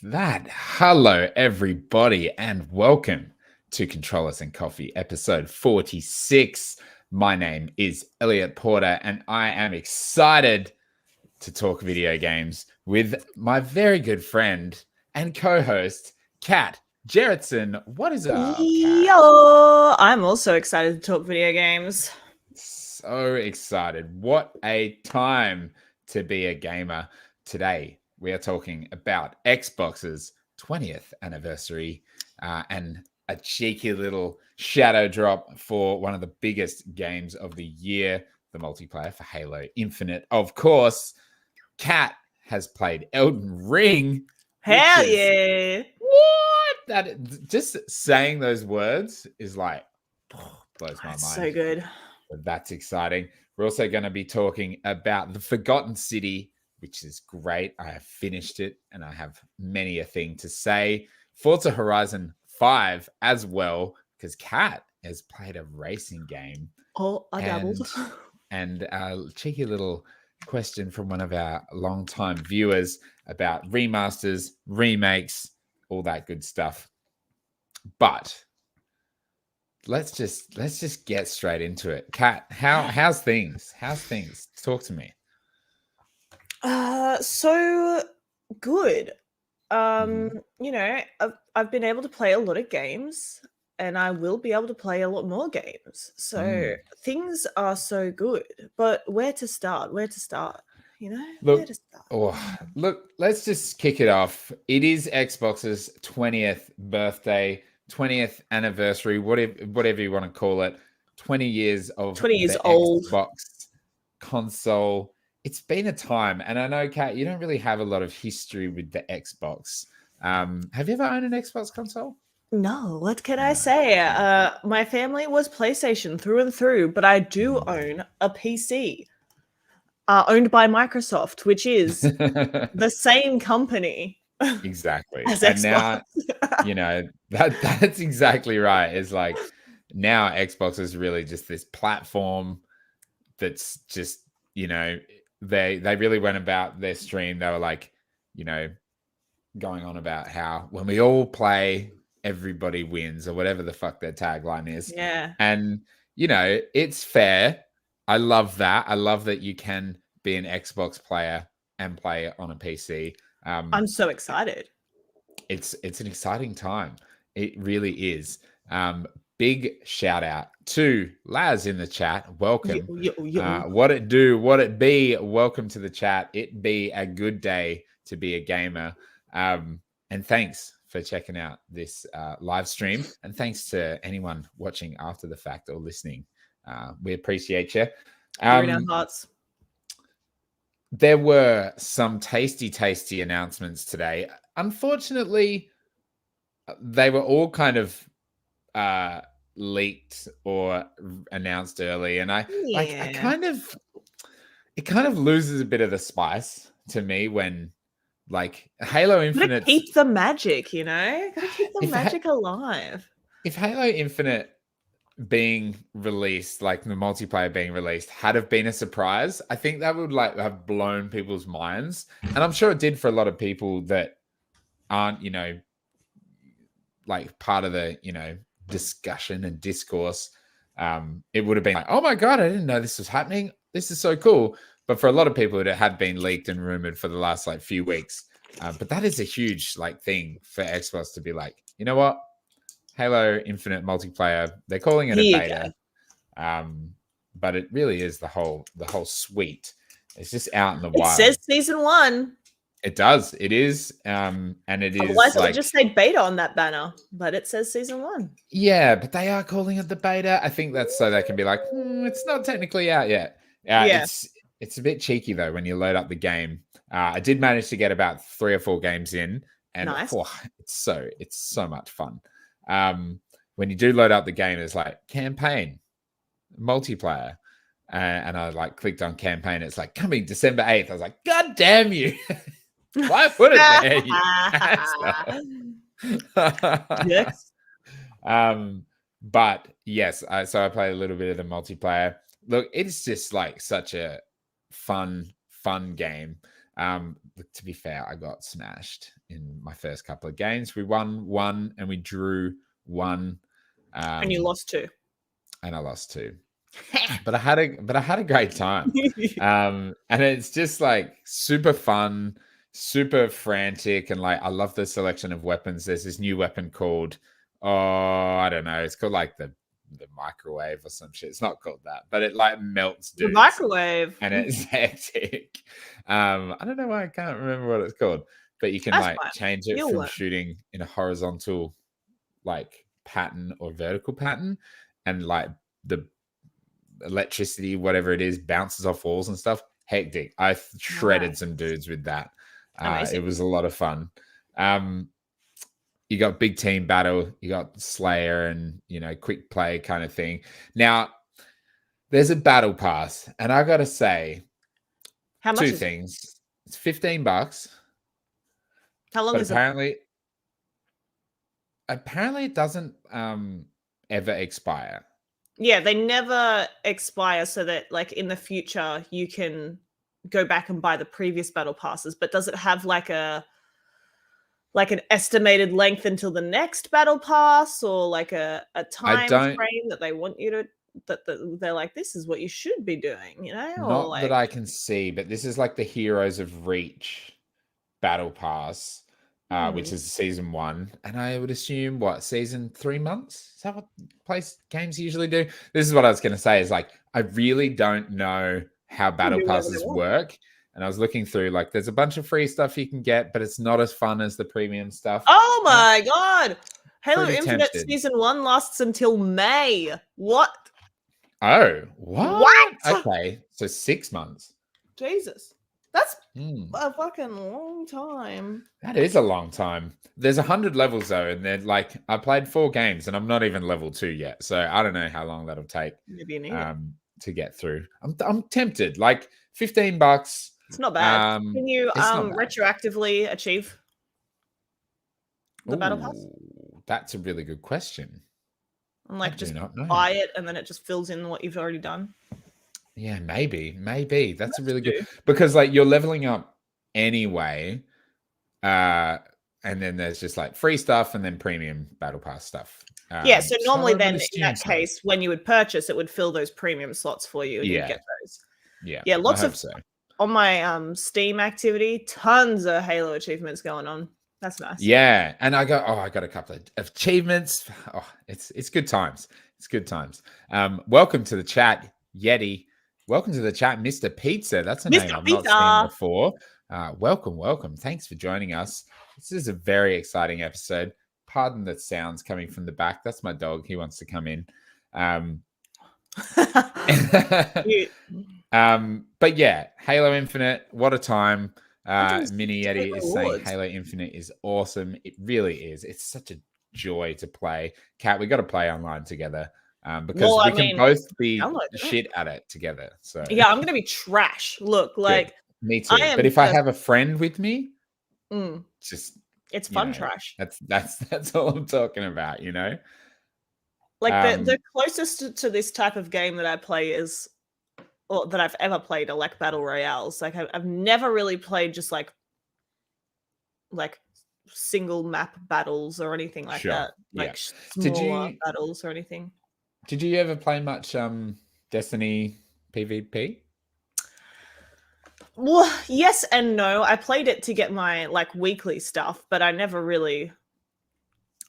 that, hello everybody, and welcome to Controllers and Coffee, episode 46. My name is Elliot Porter, and I am excited to talk video games with my very good friend and co-host, Kat Gerritsen. What is up, Kat? Yo, I'm also excited to talk video games. So excited. What a time to be a gamer. Today, we are talking about Xbox's 20th anniversary and a cheeky little shadow drop for one of the biggest games of the year, the multiplayer for Halo Infinite. Of course, Kat has played Elden Ring. Hell yeah. What? That just saying those words is like blows my mind. So good. But that's exciting. We're also going to be talking about The Forgotten City, which is great. I have finished it and I have many a thing to say. Forza Horizon 5 as well, because Kat has played a racing game. Oh, I dabbled. And a cheeky little question from one of our longtime viewers about remasters, remakes, all that good stuff. But let's just get straight into it. Kat, how's things? Talk to me. So good. You know, I've been able to play a lot of games, and I will be able to play a lot more games. So things are so good. But where to start? You know, where to start? Look, let's just kick it off. It is Xbox's 20th birthday, 20th anniversary, whatever you want to call it. 20 years of 20 years the old Xbox console. It's been a time, and I know, Kat, you don't really have a lot of history with the Xbox. Have you ever owned an Xbox console? No, what can I say? My family was PlayStation through and through, but I do own a PC owned by Microsoft, which is the same company. Exactly. As and Xbox. Now, you know, that's exactly right. It's like now Xbox is really just this platform that's just, you know, they really went about their stream. They were like, you know, going on about how when we all play, everybody wins, or whatever the fuck their tagline is. Yeah. And, you know, it's fair. I love that. I love that you can be an Xbox player and play on a PC. I'm so excited. It's an exciting time. It really is. Big shout out to Laz in the chat. Welcome. What it do, what it be. Welcome to the chat. It be a good day to be a gamer. And thanks for checking out this live stream. And thanks to anyone watching after the fact or listening. We appreciate you. You're in our hearts. There were some tasty announcements today. Unfortunately, they were all kind of leaked or announced early, and it kind of loses a bit of the spice to me when like Halo Infinite. Keep the magic, you know. Gotta keep the magic alive. If Halo Infinite being released, like the multiplayer being released, had have been a surprise, I think that would like have blown people's minds, and I'm sure it did for a lot of people that aren't, you know, like part of the, you know, discussion and discourse. It would have been like, oh my god, I didn't know this was happening. This is so cool. But for a lot of people, it had been leaked and rumored for the last like few weeks. But that is a huge like thing for Xbox to be like, you know what? Halo Infinite multiplayer, they're calling it a beta. But it really is the whole suite. It's just out in the wild. It says season 1. It does. It is. And it is. Otherwise, it would just say beta on that banner, but it says season 1. Yeah, but they are calling it the beta. I think that's so they can be like, it's not technically out yet. It's a bit cheeky though when you load up the game. I did manage to get about 3 or 4 games in, and nice. It's so much fun. When you do load up the game, it's like campaign, multiplayer, and I like clicked on campaign. It's like coming December 8th. I was like, God damn you! Why put it there? Yes. But yes, so I played a little bit of the multiplayer. Look, it's just like such a fun game. to be fair, I got smashed in my first couple of games. We won one and we drew one. And you lost 2. And I lost 2. But I had a great time. And it's just like super fun, super frantic, and like I love the selection of weapons. There's this new weapon called I don't know, it's called like the microwave or some shit. It's not called that, but it like melts The dudes. microwave. And it's hectic. I don't know why I can't remember what it's called, but you can That's like fine. change it You'll from learn. shooting in a horizontal like pattern or vertical pattern, and like the electricity, whatever it is, bounces off walls and stuff. Hectic. I shredded some dudes with that. It Amazing. was a lot of fun. You got big team battle, you got Slayer, and quick play kind of thing. Now there's a battle pass, and I gotta say, How much 2 is it? things. It's $15, How long but is it? apparently it doesn't ever expire. Yeah, they never expire, so that like in the future you can go back and buy the previous battle passes. But does it have like an estimated length until the next battle pass, or like a time frame that they want you to that they're like, this is what you should be doing, or Not like that I can see, but this is like the Heroes of Reach battle pass, which is season 1, and I would assume season 3 months. Is that what games usually do? This is what I was going to say. Is like I really don't know how battle passes work, and I was looking through. Like, there's a bunch of free stuff you can get, but it's not as fun as the premium stuff. Oh my god! Halo pretty Infinite tempted. Season 1 lasts until May. What? Oh, what? Okay, so 6 months. Jesus. That's a fucking long time. That is a long time. There's 100 levels though, and they're like, I played 4 games and I'm not even level 2 yet, so I don't know how long that'll take. Maybe you need it to get through. I'm tempted. Like $15. It's not bad. Can you retroactively achieve the battle pass? That's a really good question. And like just buy it and then it just fills in what you've already done. Yeah, maybe. That's a really good, because like you're leveling up anyway. And then there's just like free stuff and then premium battle pass stuff. Yeah, so normally then in that case, when you would purchase, it would fill those premium slots for you and you'd get those. Yeah, lots of on my Steam activity, tons of Halo achievements going on. That's nice. Yeah, and I got a couple of achievements. Oh, it's good times. It's good times. Welcome to the chat, Yeti. Welcome to the chat, Mr. Pizza. That's a name I've not seen before. Welcome. Thanks for joining us. This is a very exciting episode. Pardon the sounds coming from the back. That's my dog. He wants to come in. But yeah, Halo Infinite, what a time. Mini Yeti is saying Halo Infinite is awesome. It really is. It's such a joy to play. Kat, we got to play online together. Because we can both be shit at it together. So yeah, I'm gonna be trash. Look, like me too. But if I have a friend with me, it's fun trash. That's all I'm talking about, Like the closest to this type of game that I play is, or that I've ever played, are like battle royales. Like I've never really played just like single map battles or anything like that. Like smaller battles or anything. Did you ever play much Destiny PvP? Well, yes and no. I played it to get my like weekly stuff, but I never really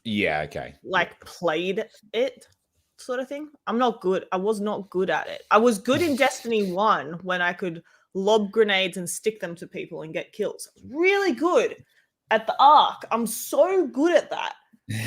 played it, sort of thing. I'm not good. I was not good at it. I was good in Destiny 1 when I could lob grenades and stick them to people and get kills. I was really good at the Ark. I'm so good at that.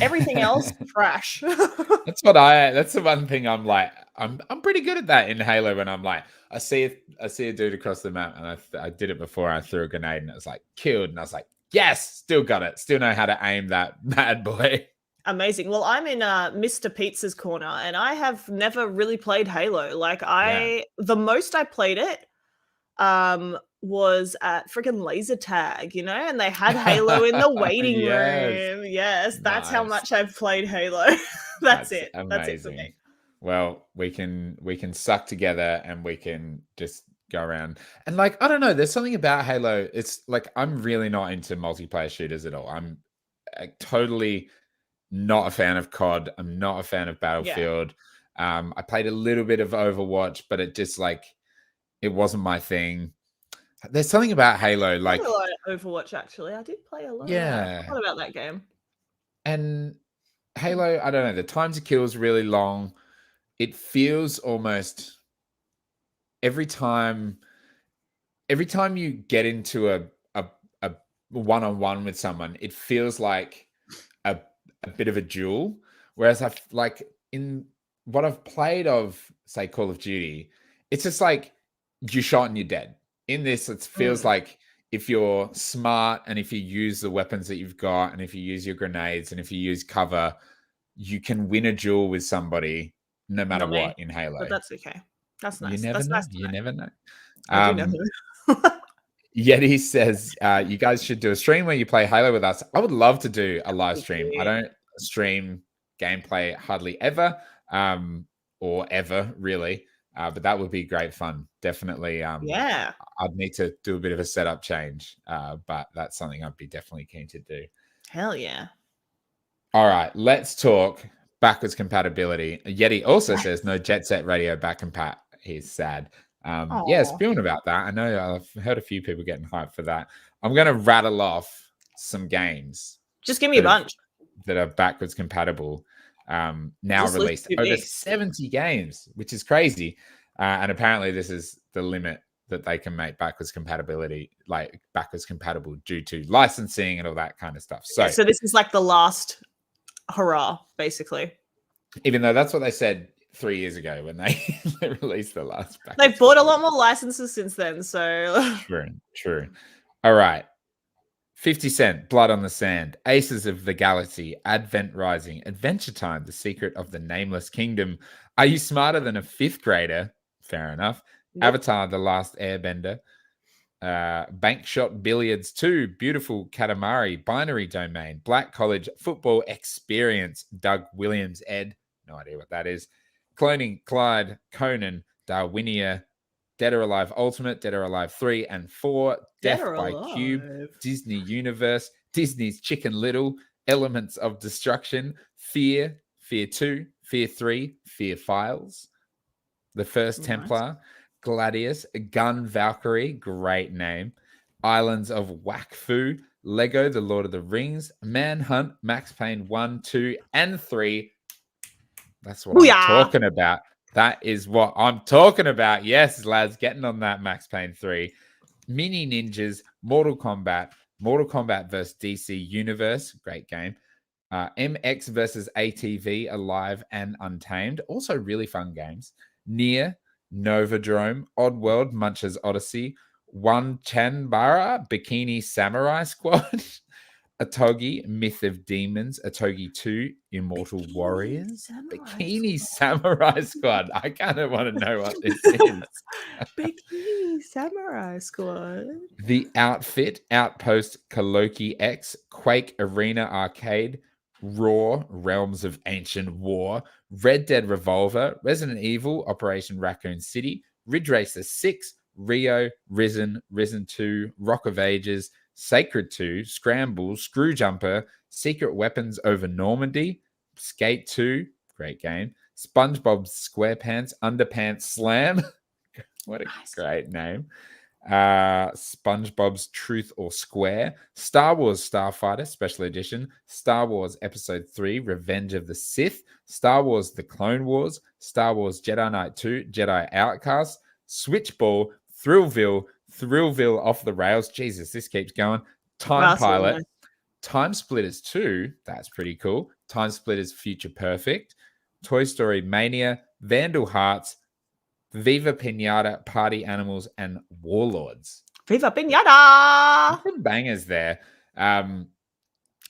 Everything else, trash. That's the one thing I'm like, I'm pretty good at that in Halo. When I'm like, I see a dude across the map, and I did it before. I threw a grenade and it was like killed, and I was like, yes, still got it. Still know how to aim that bad boy. Amazing. Well, I'm in Mr. Pizza's corner, and I have never really played Halo. Like the most I played it was at freaking laser tag, and they had Halo in the waiting room. Yes, that's how much I've played Halo. That's it. Amazing. That's it for me. Well, we can suck together and we can just go around. And like, I don't know, there's something about Halo. It's like I'm really not into multiplayer shooters at all. I'm totally not a fan of COD. I'm not a fan of Yeah. Battlefield. I played a little bit of Overwatch, but it just like it wasn't my thing. There's something about Halo, I played like a lot of Overwatch, actually. I did play a lot of that. yeah, What about that game? and Halo, I don't know, the time to kill is really long. It feels almost every time you get into a one-on-one with someone, it feels like a bit of a duel. Whereas like in what I've played of, say, Call of Duty, it's just like you shot and you're dead. In this, it feels like if you're smart and if you use the weapons that you've got and if you use your grenades and if you use cover, you can win a duel with somebody no matter Not me, what in Halo. but that's okay. That's You nice. never That's know. nice to You know. never know. I do never know. Yeti says, you guys should do a stream where you play Halo with us. I would love to do a live stream. I don't stream gameplay hardly ever, or ever really, but that would be great fun. Definitely. Yeah. I'd need to do a bit of a setup change, but that's something I'd be definitely keen to do. Hell yeah. All right, let's talk backwards compatibility. Yeti also says no Jet Set Radio back compat. He's sad. Yeah, spewing about that. I know I've heard a few people getting hyped for that. I'm going to rattle off some games. Just give me a bunch that are backwards compatible. Now This released over 70 games, which is crazy. And apparently, this is the limit that they can make backwards compatible due to licensing and all that kind of stuff. So this is like the last hurrah, basically. Even though that's what they said 3 years ago when they released the last pack. They've bought a lot more licenses since then, so true. All right. 50 Cent, Blood on the Sand, Aces of the Galaxy, Advent Rising, Adventure Time, The Secret of the Nameless Kingdom. Are you smarter than a fifth grader? Fair enough. Nope. Avatar, The Last Airbender, Bank Shot Billiards 2, Beautiful Katamari, Binary Domain, Black College Football Experience, Doug Williams, Ed, no idea what that is, Cloning, Clyde, Conan, Darwinia, Dead or Alive Ultimate, Dead or Alive 3 and 4, Death by Cube, Disney Universe, Disney's Chicken Little, Elements of Destruction, Fear, Fear 2, Fear 3, Fear Files, The First Templar, Gladius, Gun Valkyrie, great name, Islands of Wakfu, Lego, The Lord of the Rings, Manhunt, Max Payne 1, 2, and 3. That's what I'm talking about. That is what I'm talking about. Yes, lads, getting on that Max Payne 3. Mini Ninjas, Mortal Kombat versus DC Universe, great game. MX versus ATV, Alive and Untamed, also really fun games. Nier, Novodrome, Oddworld, Munch's Odyssey, One Chanbara, Bikini Samurai Squad, Atogi, Myth of Demons, Atogi 2, Immortal Warriors, Bikini Samurai Squad. I kind of want to know what this is. Bikini Samurai Squad. The Outfit, Outpost, Kaloki X, Quake Arena Arcade, Raw, Realms of Ancient War, Red Dead Revolver, Resident Evil, Operation Raccoon City, Ridge Racer 6, Rio, Risen, Risen 2, Rock of Ages, Sacred 2, Scramble, Screwjumper, Secret Weapons over Normandy, Skate 2, great game, SpongeBob SquarePants, Underpants Slam, what a great name, SpongeBob's Truth or Square, Star Wars Starfighter Special Edition, Star Wars Episode 3, Revenge of the Sith, Star Wars The Clone Wars, Star Wars Jedi Knight 2, Jedi Outcast, Switchball, Thrillville Off the Rails. Jesus, this keeps going. Time Pilot, nice. Time Splitters 2, that's pretty cool. Time Splitters Future Perfect, Toy Story Mania, Vandal Hearts, Viva Pinata, Party Animals, and Warlords. Viva Pinata! Some bangers there.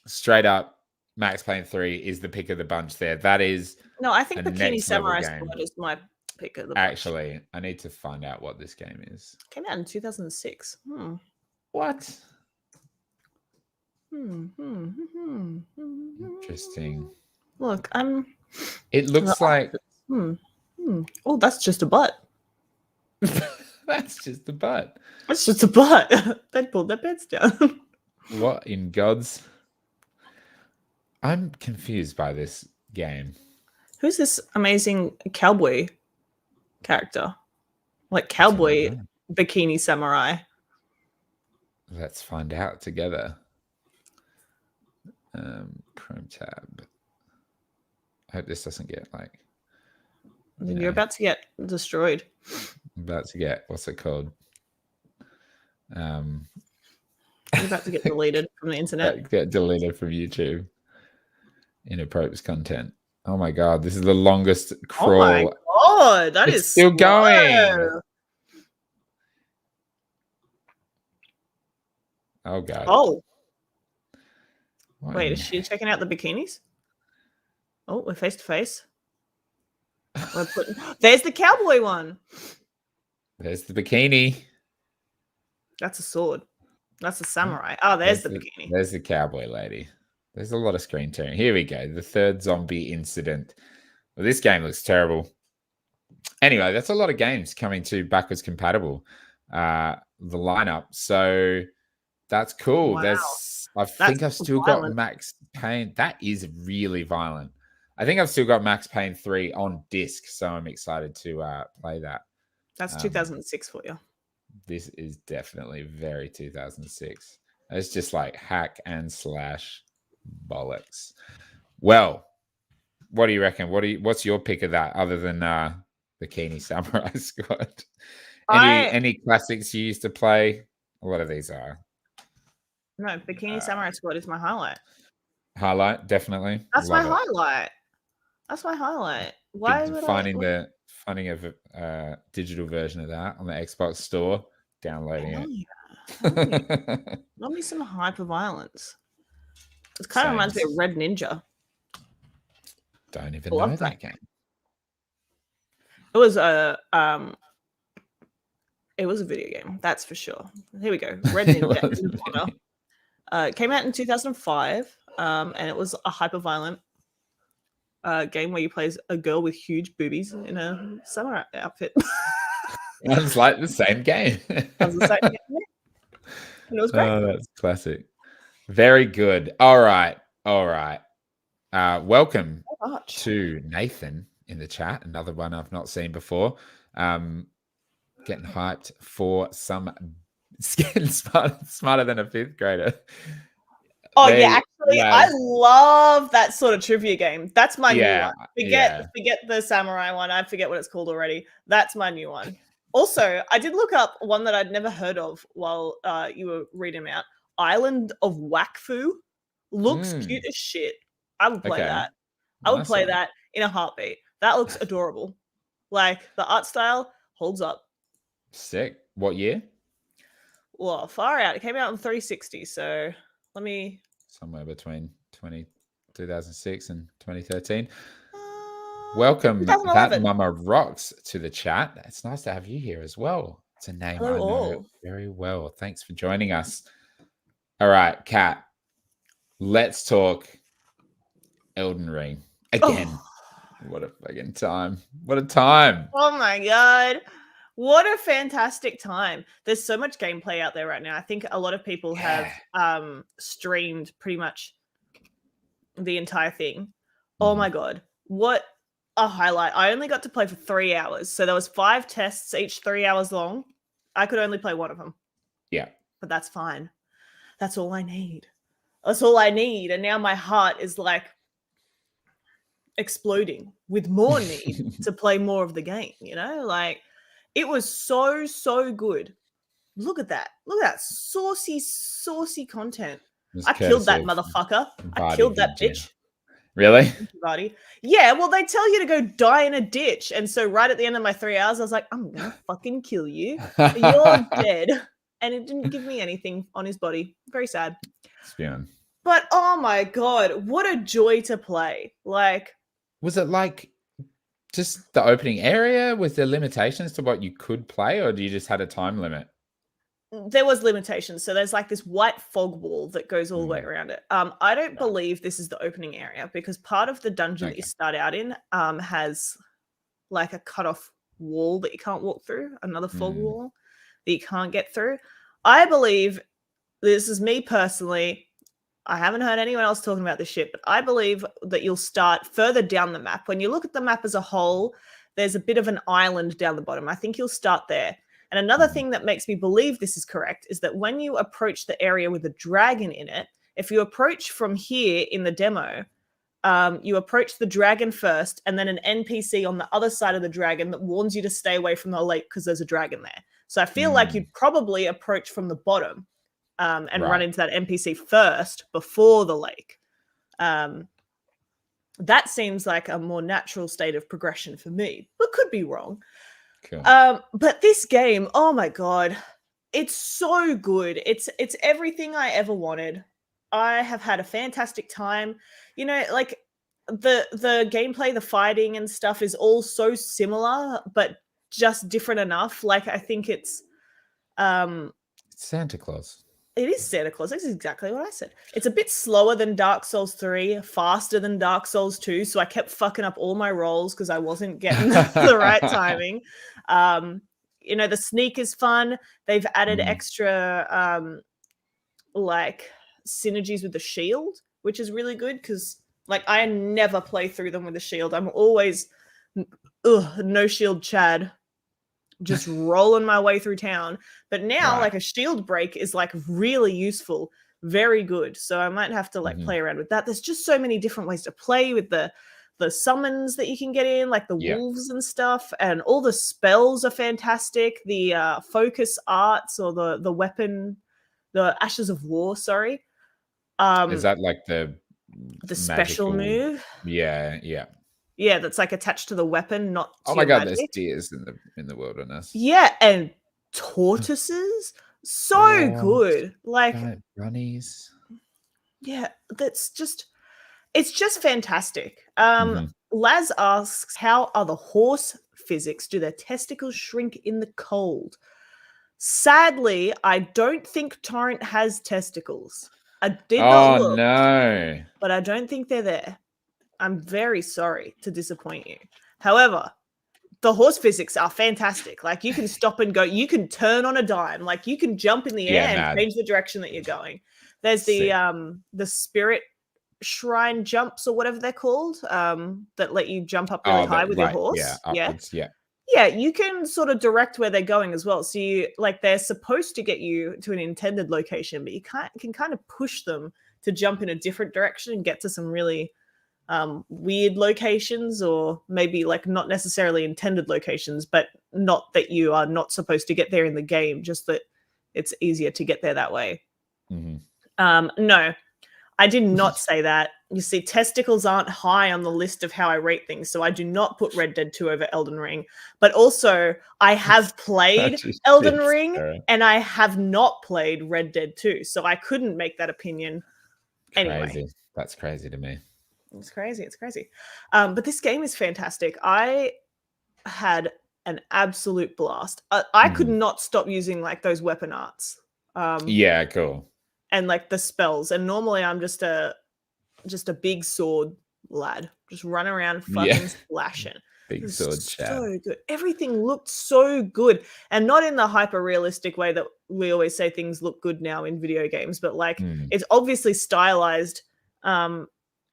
Straight up, Max Payne 3 is the pick of the bunch there. That is no, I think Bikini Samurai Squad is my pick of the bunch. Actually, I need to find out what this game is. Came out in 2006. What? Interesting. Look, It looks like... Oh, that's just a butt. That's just the butt. It's just a butt. They pulled their pants down. What in God's? I'm confused by this game. Who's this amazing cowboy character? Like cowboy bikini samurai. Let's find out together. Chrome tab. I hope this doesn't get like. You're about to get destroyed. I'm about to get, what's it called? You're about to get deleted from the internet. Get deleted from YouTube. Inappropriate content. Oh my God, this is the longest crawl. Oh my God, that is still slow. going. Oh God. Oh. Wait, is she checking out the bikinis? Oh, we're face to face. We're putting. There's the cowboy one. There's the bikini. That's a sword. That's a samurai. Oh, there's the bikini. There's the cowboy lady. There's a lot of screen tearing. Here we go. The third zombie incident. Well, this game looks terrible. Anyway, that's a lot of games coming to backwards compatible. The lineup. So that's cool. Wow. I think I've still got Max Payne. That is really violent. I think I've still got Max Payne 3 on disc, so I'm excited to play that. That's 2006 for you. This is definitely very 2006. It's just like hack and slash bollocks. Well, what do you reckon? What's your pick of that other than Bikini Samurai Squad? Any classics you used to play? A lot of these are. No, Bikini Samurai Squad is my highlight. Highlight, definitely. That's my highlight. That's my highlight. Why would finding a digital version of that on the Xbox store, downloading it. Love me some hyper violence. It kind of reminds me of Red Ninja. Don't even know that game. It was a video game, that's for sure. Here we go. Red Ninja. It came out in 2005, and it was a hyper violent game where you play as a girl with huge boobies in a samurai outfit. Sounds like the same game. It was the same game. And it was great. Oh, that's classic. Very good. All right. Welcome to Nathan in the chat. Another one I've not seen before. Getting hyped for some getting smarter than a fifth grader. Oh, actually, I love that sort of trivia game. That's my new one. Forget the samurai one. I forget what it's called already. That's my new one. Also, I did look up one that I'd never heard of while you were reading them out. Island of Wakfu. Looks cute as shit. I would play that. I would play that in a heartbeat. That looks adorable. Like, the art style holds up. Sick. What year? Well, far out. It came out in 360, so let me... Somewhere between 2006 and 2013. Welcome, That Mama Rocks, to the chat. It's nice to have you here as well. It's a name I know very well. Thanks for joining us. All right, Kat, let's talk Elden Ring again. What a fucking time. What a time. Oh my God. What a fantastic time. There's so much gameplay out there right now. I think a lot of people have streamed pretty much the entire thing. Oh my God. What a highlight. I only got to play for 3 hours. So there was 5 tests, each 3 hours long. I could only play one of them. Yeah. But that's fine. That's all I need. That's all I need. And now my heart is like exploding with more need to play more of the game, you know? Like, it was so good. Look at that. Look at that saucy content. I killed that motherfucker. I killed that bitch. Really? Yeah, well, they tell you to go die in a ditch. And so right at the end of my 3 hours, I was like, I'm going to fucking kill you. You're dead. And it didn't give me anything on his body. Very sad. Spion. But oh my God, what a joy to play. Like, was it like just the opening area? Was there limitations to what you could play, or do you just had a time limit? There was limitations. So there's like this white fog wall that goes all the way around it. I don't believe this is the opening area because part of the dungeon that you start out in has like a cutoff wall that you can't walk through, another fog wall that you can't get through. I believe, this is me personally, I haven't heard anyone else talking about this shit, but I believe that you'll start further down the map. When you look at the map as a whole, there's a bit of an island down the bottom. I think you'll start there. And another thing that makes me believe this is correct is that when you approach the area with a dragon in it, if you approach from here in the demo, you approach the dragon first, and then an NPC on the other side of the dragon that warns you to stay away from the lake because there's a dragon there. So I feel like you'd probably approach from the bottom and run into that NPC first before the lake. That seems like a more natural state of progression for me, but could be wrong. Cool. But this game, oh my god, it's so good. It's everything I ever wanted. I have had a fantastic time. You know, like the gameplay, the fighting and stuff is all so similar, but just different enough. Like I think it's Santa Claus. It is Santa Claus. That's exactly what I said. It's a bit slower than Dark Souls 3, faster than Dark Souls 2. So I kept fucking up all my rolls because I wasn't getting the right timing. You know, the sneak is fun. They've added extra like synergies with the shield, which is really good because like I never play through them with the shield. I'm always no shield Chad, just rolling my way through town. But now like a shield break is like really useful, very good. So I might have to like play around with that. There's just so many different ways to play with the summons that you can get in, like the wolves and stuff, and all the spells are fantastic. The focus arts or the weapon, the Ashes of War, sorry. Is that like the special move? Yeah. Yeah, that's like attached to the weapon, not to Oh my god, magic. there's deers in the wilderness. Yeah, and tortoises, so good. Like bunnies. Yeah, that's just it's just fantastic. Laz asks, how are the horse physics? Do their testicles shrink in the cold? Sadly, I don't think Torrent has testicles. I did not look. No. But I don't think they're there. I'm very sorry to disappoint you. However, the horse physics are fantastic. Like you can stop and go, you can turn on a dime, like you can jump in the air and change the direction that you're going. There's the spirit shrine jumps or whatever they're called, that let you jump up really high with your horse. Yeah, upwards, yeah, you can sort of direct where they're going as well. So you like they're supposed to get you to an intended location, but you can kind of push them to jump in a different direction and get to some really weird locations, or maybe like not necessarily intended locations, but not that you are not supposed to get there in the game, just that it's easier to get there that way. No, I did not say that. You see, testicles aren't high on the list of how I rate things, so I do not put Red Dead 2 over Elden Ring. But also, I have played Elden Ring, and I have not played Red Dead 2, so I couldn't make that opinion anyway. That's crazy to me. It's crazy. It's crazy. But this game is fantastic. I had an absolute blast. I could not stop using like those weapon arts. Yeah, cool. And like the spells. And normally I'm just a big sword lad, just run around fucking slashing. Big sword chat. So good. Everything looked so good, and not in the hyper realistic way that we always say things look good now in video games, but like it's obviously stylized.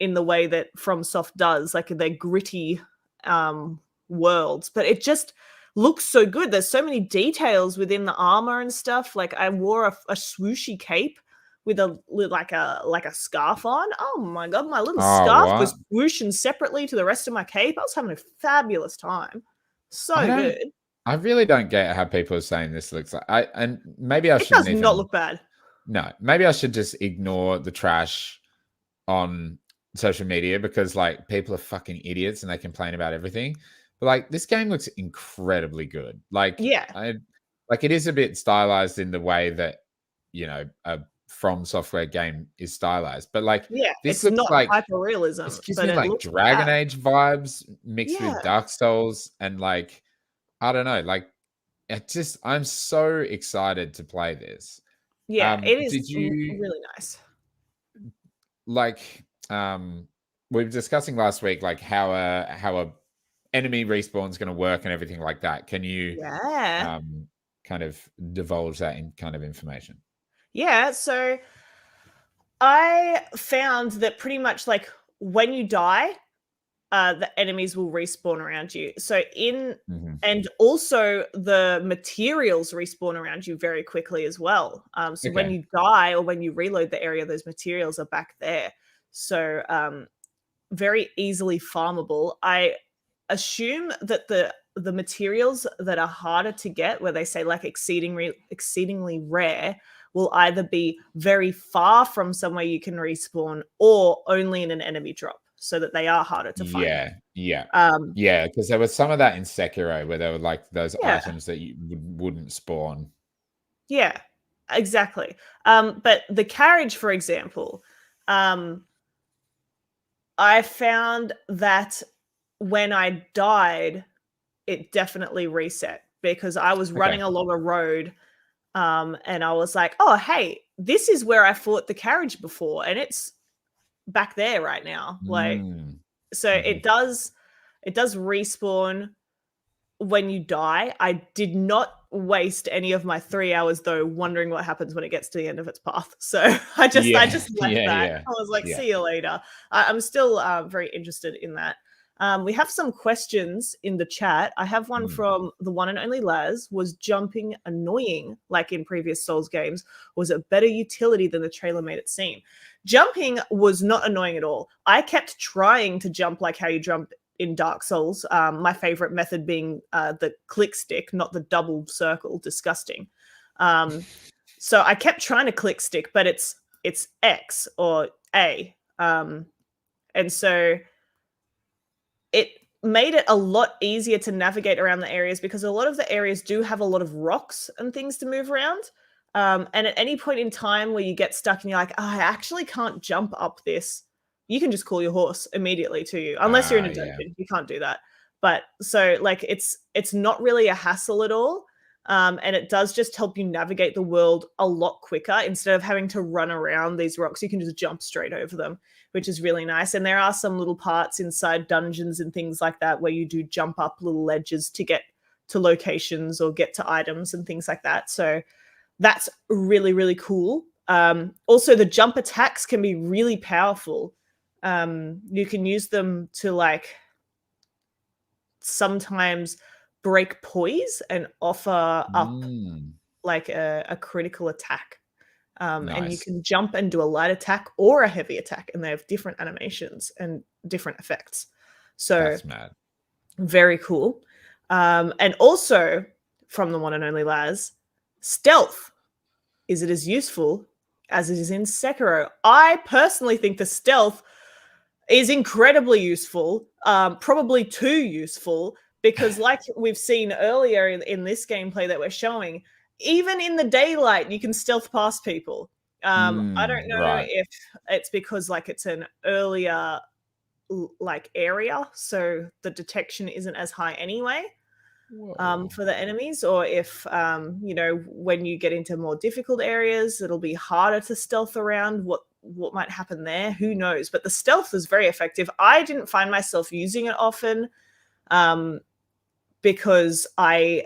In the way that FromSoft does, like they're gritty worlds, but it just looks so good. There's so many details within the armor and stuff. Like I wore a swooshy cape with like a scarf on. Oh my god, my little scarf was swooshing separately to the rest of my cape. I was having a fabulous time. So good. I really don't get how people are saying this looks like. Maybe I should. It does not look bad. No, maybe I should just ignore the trash on social media because like people are fucking idiots and they complain about everything, but like this game looks incredibly good. Like it is a bit stylized in the way that, you know, a From Software game is stylized, but like this looks not like hyper realism. It gives me like Dragon Age vibes mixed with Dark Souls, and like I don't know, like I'm so excited to play this. Yeah, it is really nice. Like we were discussing last week, like how a enemy respawn is going to work and everything like that. Can you Yeah. kind of divulge that in kind of information? Yeah, so I found that pretty much like when you die, the enemies will respawn around you. So Hmm. and also the materials respawn around you very quickly as well. So when Okay. you die or when you reload the area, those materials are back there. So very easily farmable. I assume that the materials that are harder to get, where they say like exceedingly rare, will either be very far from somewhere you can respawn or only in an enemy drop, so that they are harder to find. Yeah, yeah, Um, yeah. Because there was some of that in Sekiro where there were like those yeah, items that you wouldn't spawn. yeah, exactly. But the carriage, for example, um, I found that when I died, it definitely reset because I was running Okay. along a road, and I was like, "Oh, hey, this is where I fought the carriage before, and it's back there right now." Like, Mm. so Hmm. it does respawn when you die. I did not waste any of my 3 hours though wondering what happens when it gets to the end of its path. So I Yeah, just left yeah, that. yeah, I was like, yeah. "See you later." I'm still very interested in that. We have some questions in the chat. I have one Mm. from the one and only Laz. Was jumping annoying like in previous Souls games? Was it better utility than the trailer made it seem? Jumping was not annoying at all. I kept trying to jump like how you jump in Dark Souls. My favorite method being the click stick, not the double circle. Disgusting. Um, so I kept trying to click stick, but it's X or A, and so it made it a lot easier to navigate around the areas because a lot of the areas do have a lot of rocks and things to move around. And at any point in time where you get stuck and you're like, oh, I actually can't jump up this, you can just call your horse immediately to you, unless you're in a Yeah. dungeon. You can't do that. But so like it's not really a hassle at all. And it does just help you navigate the world a lot quicker instead of having to run around these rocks. You can just jump straight over them, which is really nice. And there are some little parts inside dungeons and things like that where you do jump up little ledges to get to locations or get to items and things like that. So that's really, really cool. Also, the jump attacks can be really powerful. You can use them to like sometimes break poise and offer up Mm. like a critical attack. And you Nice. can jump and do a light attack or a heavy attack, and they have different animations and different effects. So That's mad. very cool. And also from the one and only Laz, stealth. Is it as useful as it is in Sekiro? I personally think the stealth is incredibly useful, probably too useful, because like we've seen earlier in this gameplay that we're showing, even in the daylight, you can stealth past people. I don't Mm, know right. if it's because like it's an earlier like area, so the detection isn't as high anyway, Whoa. for the enemies, or if when you get into more difficult areas, it'll be harder to stealth around. What might happen there? Who knows? But the stealth is very effective. I didn't find myself using it often, um, because I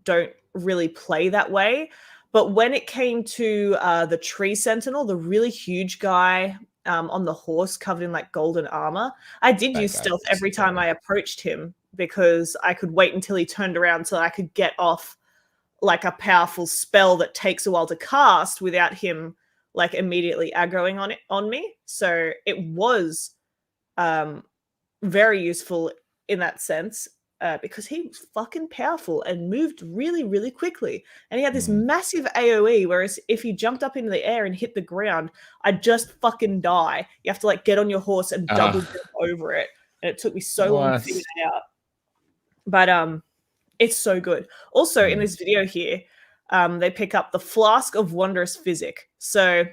don't really play that way. But when it came to the tree sentinel, the really huge guy on the horse covered in like golden armor, I did That use guy's stealth every time scary. I approached him because I could wait until he turned around so I could get off like a powerful spell that takes a while to cast without him like immediately aggroing on me. So it was um, very useful in that sense, because he was fucking powerful and moved really, really quickly. And he had this Mm. massive AoE, whereas if he jumped up into the air and hit the ground, I'd just fucking die. You have to like get on your horse and double Uh, jump over it. And it took me so long to what? figure it out. But it's so good. Also, in Mm. this video here, they pick up the Flask of Wondrous Physic. So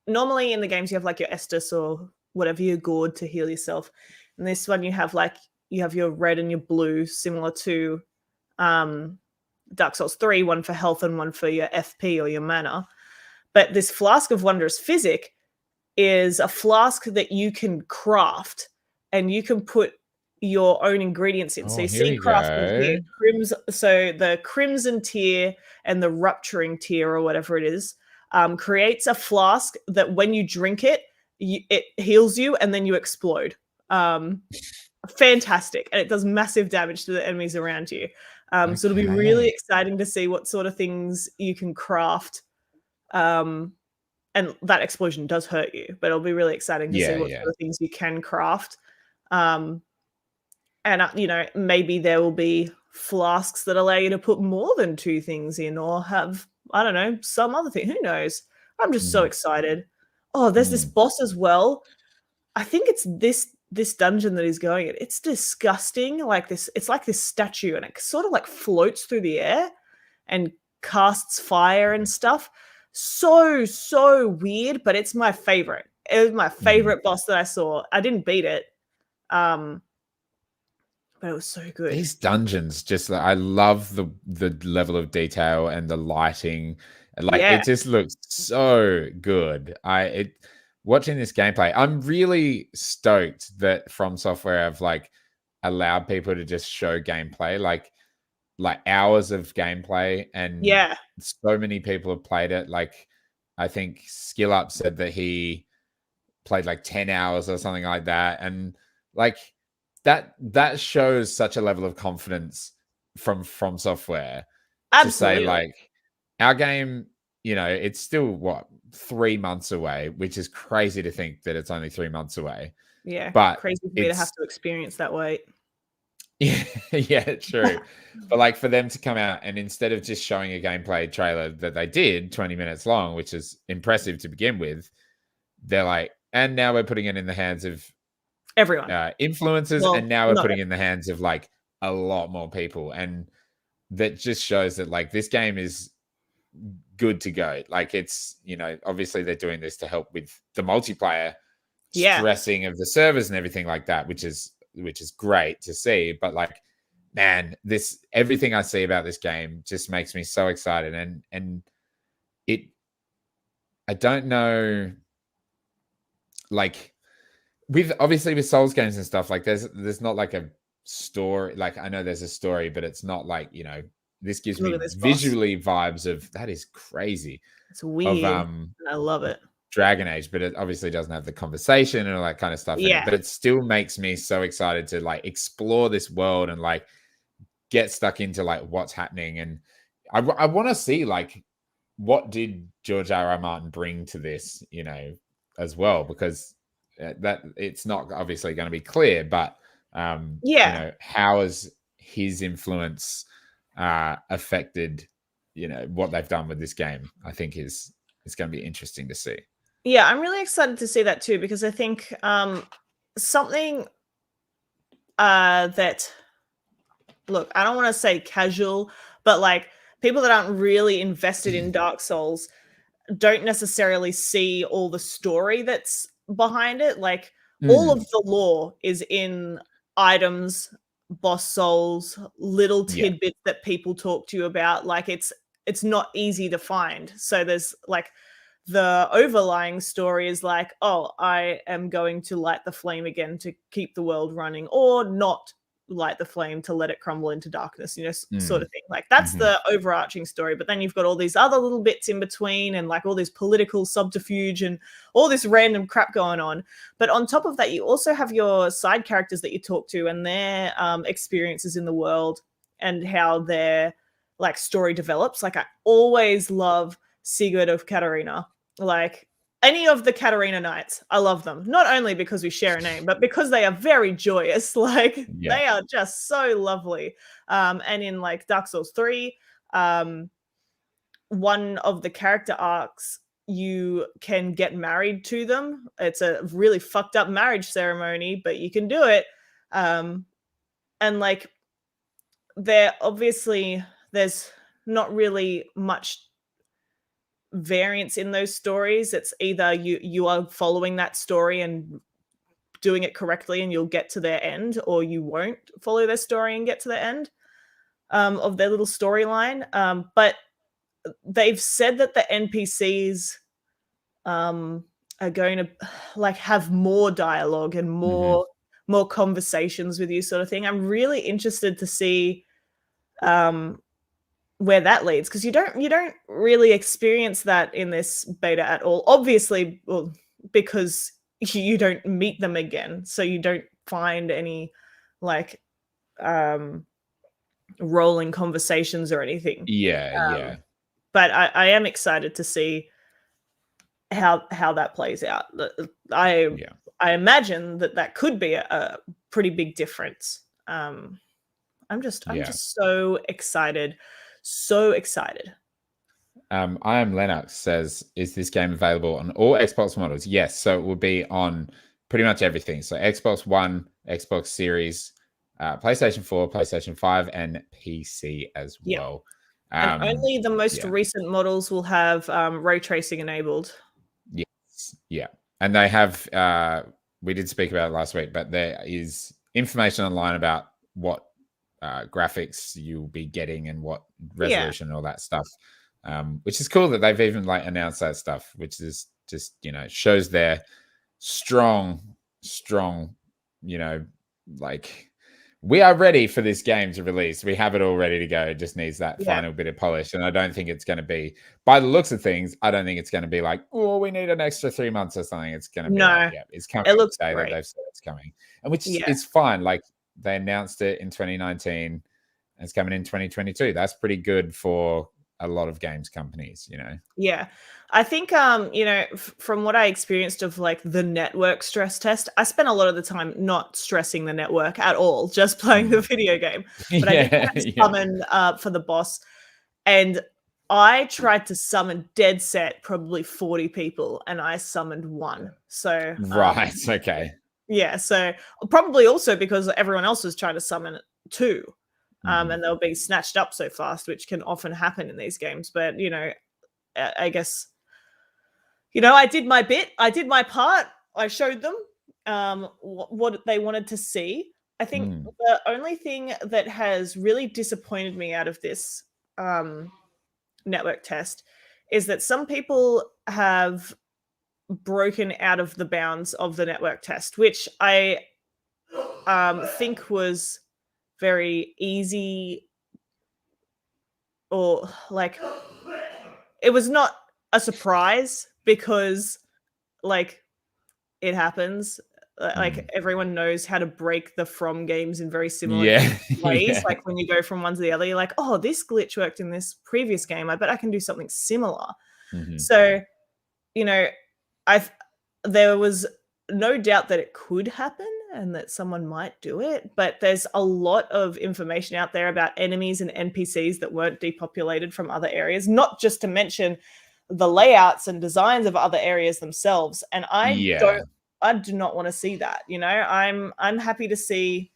normally in the games you have like your Estus or whatever your gourd to heal yourself. And this one you have your red and your blue, similar to um Dark Souls 3, one for health and one for your FP or your mana. But this Flask of Wondrous Physic is a flask that you can craft, and you can put your own ingredients in. So Oh, you here see we crafting here, go. so the crimson tier and the rupturing tier or whatever it is, creates a flask that when you drink it, it heals you and then you explode. Fantastic, and it does massive damage to the enemies around you. So it'll be really Okay. exciting to see what sort of things you can craft. And that explosion does hurt you, but it'll be really exciting to see Yeah, what yeah. sort of things you can craft. Um, and maybe there will be flasks that allow you to put more than two things in, or have, I don't know, some other thing. Who knows? I'm just so Mm, excited. Oh, there's this mm. boss as well. I think it's this dungeon that he's going in. It's disgusting. Like this, it's like this statue, and it sort of like floats through the air and casts fire and stuff. So weird, but it's my favorite. It was my Mhm. favorite boss that I saw. I didn't beat it, um, but it was so good. These dungeons just like I love the level of detail and the lighting. Like Yeah, it just looks so good. Watching this gameplay, I'm really stoked that From Software have like allowed people to just show gameplay, like hours of gameplay, and yeah, so many people have played it. Like I think Skill Up said that he played like 10 hours or something like that, and like that shows such a level of confidence from software to say absolutely. like our game, it's still what, 3 months away, which is crazy to think that it's only 3 months away, Yeah, but crazy for me to have it's to experience that wait. yeah, yeah, true. But like for them to come out and instead of just showing a gameplay trailer that they did 20 minutes long, which is impressive to begin with, they're like, and now we're putting it in the hands of Everyone. influencers, and Well, now we're not putting it in the hands of like a lot more people, and that just shows that like this game is good to go. Like it's, obviously they're doing this to help with the multiplayer yeah. stressing of the servers and everything like that, which is great to see. But like, man, this everything I see about this game just makes me so excited, and it I don't know, like with obviously with Souls games and stuff, like there's not like a story. Like I know there's a story, but it's not like, this gives Look me at this boss. visually vibes of that is crazy It's of weird, and I love it. Dragon Age, but it obviously doesn't have the conversation and all that kind of stuff in it. Yeah. But it still makes me so excited to like explore this world and like get stuck into like what's happening. And I want to see like what did George R. R. Martin bring to this, as well, because that it's not obviously going to be clear, but Yeah. how has his influence affected, what they've done with this game? I think is it's going to be interesting to see. Yeah, I'm really excited to see that too, because I think something that, look, I don't want to say casual, but like people that aren't really invested in Dark Souls don't necessarily see all the story that's behind it. Like all of Mm, the lore is in items, boss souls, little yeah. tidbits that people talk to you about. Like it's not easy to find. So there's like the overlying story is like, oh, I am going to light the flame again to keep the world running, or not light the flame to let it crumble into darkness, sort Mm, of thing. Like that's mhm. the overarching story. But then you've got all these other little bits in between, and like all this political subterfuge and all this random crap going on. But on top of that, you also have your side characters that you talk to and their experiences in the world and how their like story develops. Like I always love Sigurd of Katarina, like any of the Katarina Knights, I love them. Not only because we share a name, but because they are very joyous. Like Yeah. they are just so lovely. And in like Dark Souls 3, um, one of the character arcs, you can get married to them. It's a really fucked up marriage ceremony, but you can do it. Um, and like there's not really much variance in those stories. It's either you are following that story and doing it correctly and you'll get to their end, or you won't follow their story and get to the end of their little storyline. But they've said that the NPCs um, are going to like have more dialogue and Mhm. more more conversations with you sort of thing. I'm really interested to see where that leads, because you don't really experience that in this beta at all. Obviously, well, because you don't meet them again, so you don't find any like rolling conversations or anything. Yeah. But I am excited to see how that plays out. I imagine that could be a pretty big difference. I'm just so excited. So excited. I am Lennox says, is this game available on all Xbox models? Yes. So it will be on pretty much everything. So Xbox One, Xbox Series, PlayStation 4, PlayStation 5, and PC as well. And only the most recent models will have ray tracing enabled. Yes. Yeah. And they have, we did speak about it last week, but there is information online about what graphics you'll be getting and what resolution and all that stuff. Which is cool that they've even like announced that stuff, which is just, shows their strong, like we are ready for this game to release. We have it all ready to go. It just needs that final bit of polish. And I don't think it's going to be, by the looks of things, I don't think it's going to be like, oh, we need an extra 3 months or something. It's going to be like, it's coming. It looks great. They've said it's coming. And which is fine. Like they announced it in 2019 and it's coming in 2022. That's pretty good for a lot of games companies, Yeah. I think from what I experienced of like the network stress test, I spent a lot of the time not stressing the network at all, just playing the video game. But I did summon for the boss, and I tried to summon dead set probably 40 people, and I summoned one. So okay. Yeah, so probably also because everyone else was trying to summon it too. And they'll be snatched up so fast, which can often happen in these games. But, I guess, I did my bit. I did my part. I showed them what they wanted to see. I think the only thing that has really disappointed me out of this network test is that some people have broken out of the bounds of the network test, which I think was very easy, or like it was not a surprise because like it happens. Like everyone knows how to break the From games in very similar ways. Like when you go from one to the other, you're like, oh, this glitch worked in this previous game. I bet I can do something similar. So, there was no doubt that it could happen and that someone might do it, but there's a lot of information out there about enemies and NPCs that weren't depopulated from other areas, not just to mention the layouts and designs of other areas themselves. And I do not want to see that. I'm happy to see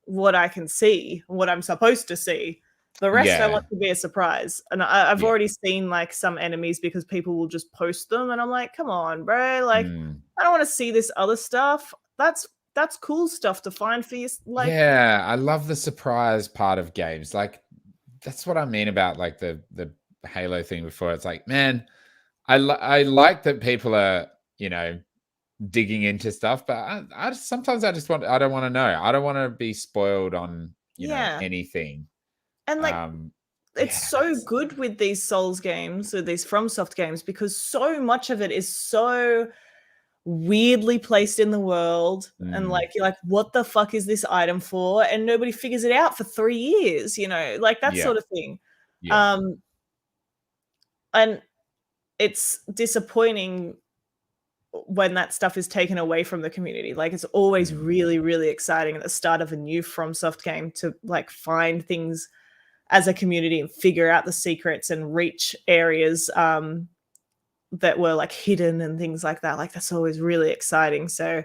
what I can see, what I'm supposed to see. The rest I want to be a surprise. And I've already seen like some enemies because people will just post them, and I'm like, come on, bro. Like, I don't want to see this other stuff. That's cool stuff to find for you. Like, I love the surprise part of games. Like, that's what I mean about like the Halo thing before. It's like, man, I like that people are, digging into stuff, but I sometimes I don't want to know. I don't want to be spoiled on, anything. And like, it's so good with these Souls games or these FromSoft games because so much of it is so weirdly placed in the world, and like you're like, what the fuck is this item for? And nobody figures it out for 3 years, like that sort of thing. And it's disappointing when that stuff is taken away from the community. Like it's always really, really exciting at the start of a new FromSoft game to like find things as a community and figure out the secrets and reach areas that were like hidden and things like that. Like that's always really exciting. So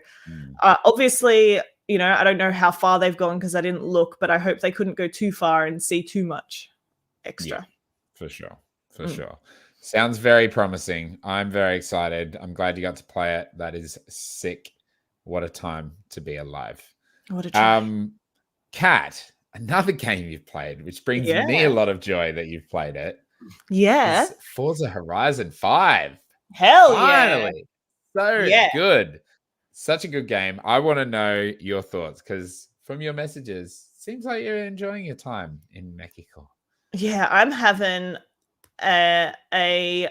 obviously, I don't know how far they've gone because I didn't look, but I hope they couldn't go too far and see too much extra. For sure. Sounds very promising. I'm very excited. I'm glad you got to play it. That is sick. What a time to be alive. What a time. Kat, another game you've played, which brings me a lot of joy that you've played it. Yeah. Forza Horizon 5. Hell Finally. Yeah. So good. Such a good game. I want to know your thoughts because from your messages, seems like you're enjoying your time in Mexico. Yeah, I'm having a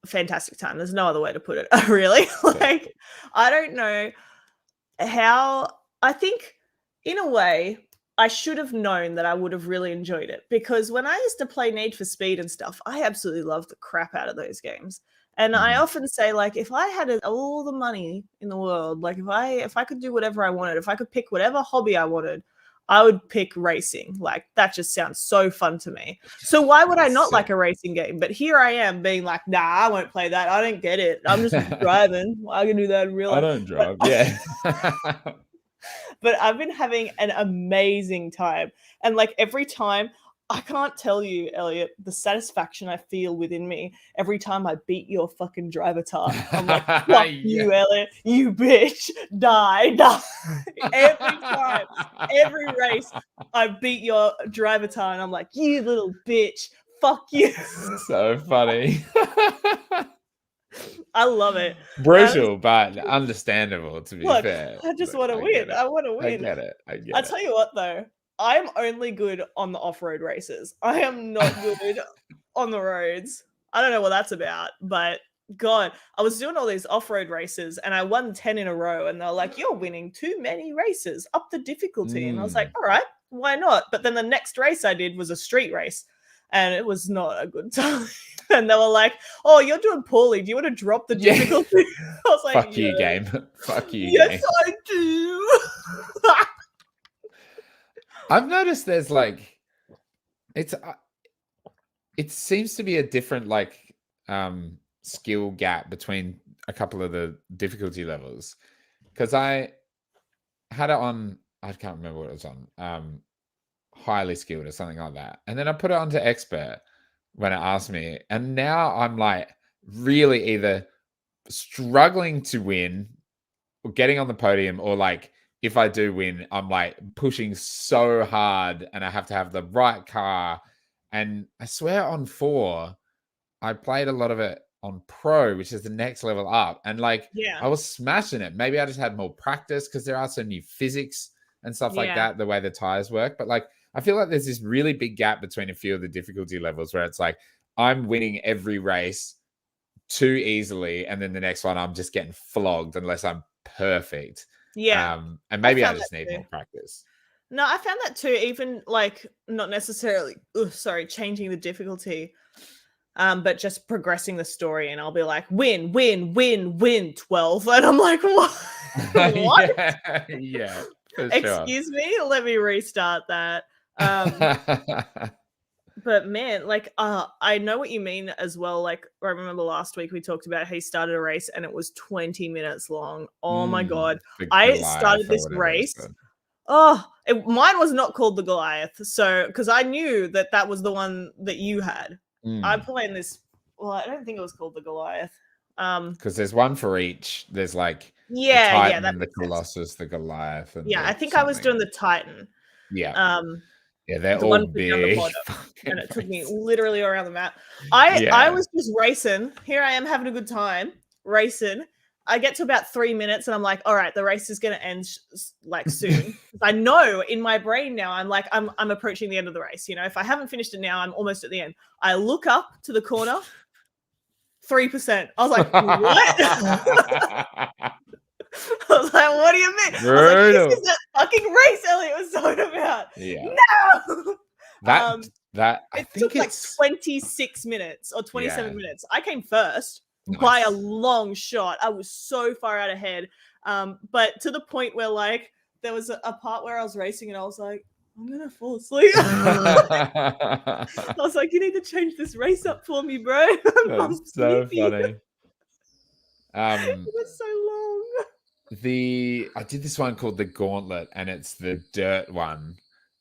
fantastic time. There's no other way to put it. Really, like, I don't know how. I think, in a way, I should have known that I would have really enjoyed it, because when I used to play Need for Speed and stuff, I absolutely loved the crap out of those games. And I often say, like, if I had all the money in the world, like if I could do whatever I wanted, if I could pick whatever hobby I wanted, I would pick racing. Like, that just sounds so fun to me. So why would I not like a racing game? But here I am being like, nah, I won't play that. I don't get it. I'm just driving. I can do that in real life. I don't drive. Yeah. But I've been having an amazing time. And like every time, I can't tell you, Elliot, the satisfaction I feel within me every time I beat your fucking driver tar. I'm like, fuck you, Elliot, you bitch, die. Every time, every race, I beat your driver tar, and I'm like, you little bitch, fuck you. So funny. I love it. Brutal, but understandable, to be fair. I just want to win. I want to win. I get it. I'll tell you what, though. I'm only good on the off-road races. I am not good on the roads. I don't know what that's about, but God, I was doing all these off-road races and I won 10 in a row, and they're like, you're winning too many races, up the difficulty. And I was like, all right, why not? But then the next race I did was a street race, and it was not a good time. And they were like, oh, you're doing poorly. Do you want to drop the difficulty? I was like, fuck you, game. Fuck you, yes, game. I do. I've noticed there's like, it seems to be a different like skill gap between a couple of the difficulty levels, because I had it on, I can't remember what it was on, highly skilled or something like that, and then I put it onto expert when it asked me, and now I'm like really either struggling to win or getting on the podium, or like if I do win, I'm like pushing so hard and I have to have the right car. And I swear on 4, I played a lot of it on Pro, which is the next level up. And like, I was smashing it. Maybe I just had more practice because there are some new physics and stuff like that, the way the tires work. But like, I feel like there's this really big gap between a few of the difficulty levels where it's like, I'm winning every race too easily. And then the next one, I'm just getting flogged unless I'm perfect. And maybe I just need more practice. No, I found that too, even like not necessarily, changing the difficulty, but just progressing the story. And I'll be like, win, 12. And I'm like, what? What? Yeah. Excuse me? Let me restart that. But man, like, I know what you mean as well. Like, I remember last week we talked about how he started a race and it was 20 minutes long. Oh my God. I started this race. Mine was not called the Goliath. So, because I knew that was the one that you had. I'm playing this. Well, I don't think it was called the Goliath. Because there's one for each. There's like the Titan, the Colossus, the Goliath. And I think I was doing the Titan. Yeah. Yeah, they're all big. And it took me literally around the map. I was just racing. Here I am having a good time racing. I get to about 3 minutes and I'm like, all right, the race is going to end like soon. I know in my brain now, I'm like, I'm approaching the end of the race. You know, if I haven't finished it now, I'm almost at the end. I look up to the corner, 3%. I was like, what? I was like, what do you mean? I was like, this is that fucking race Elliot was talking about. Yeah. No! It took like 26 minutes or 27 minutes. I came first by a long shot. I was so far out ahead. But to the point where like there was a part where I was racing and I was like, I'm gonna fall asleep. I was like, you need to change this race up for me, bro. That's so funny. It was so long. I did this one called the Gauntlet, and it's the dirt one.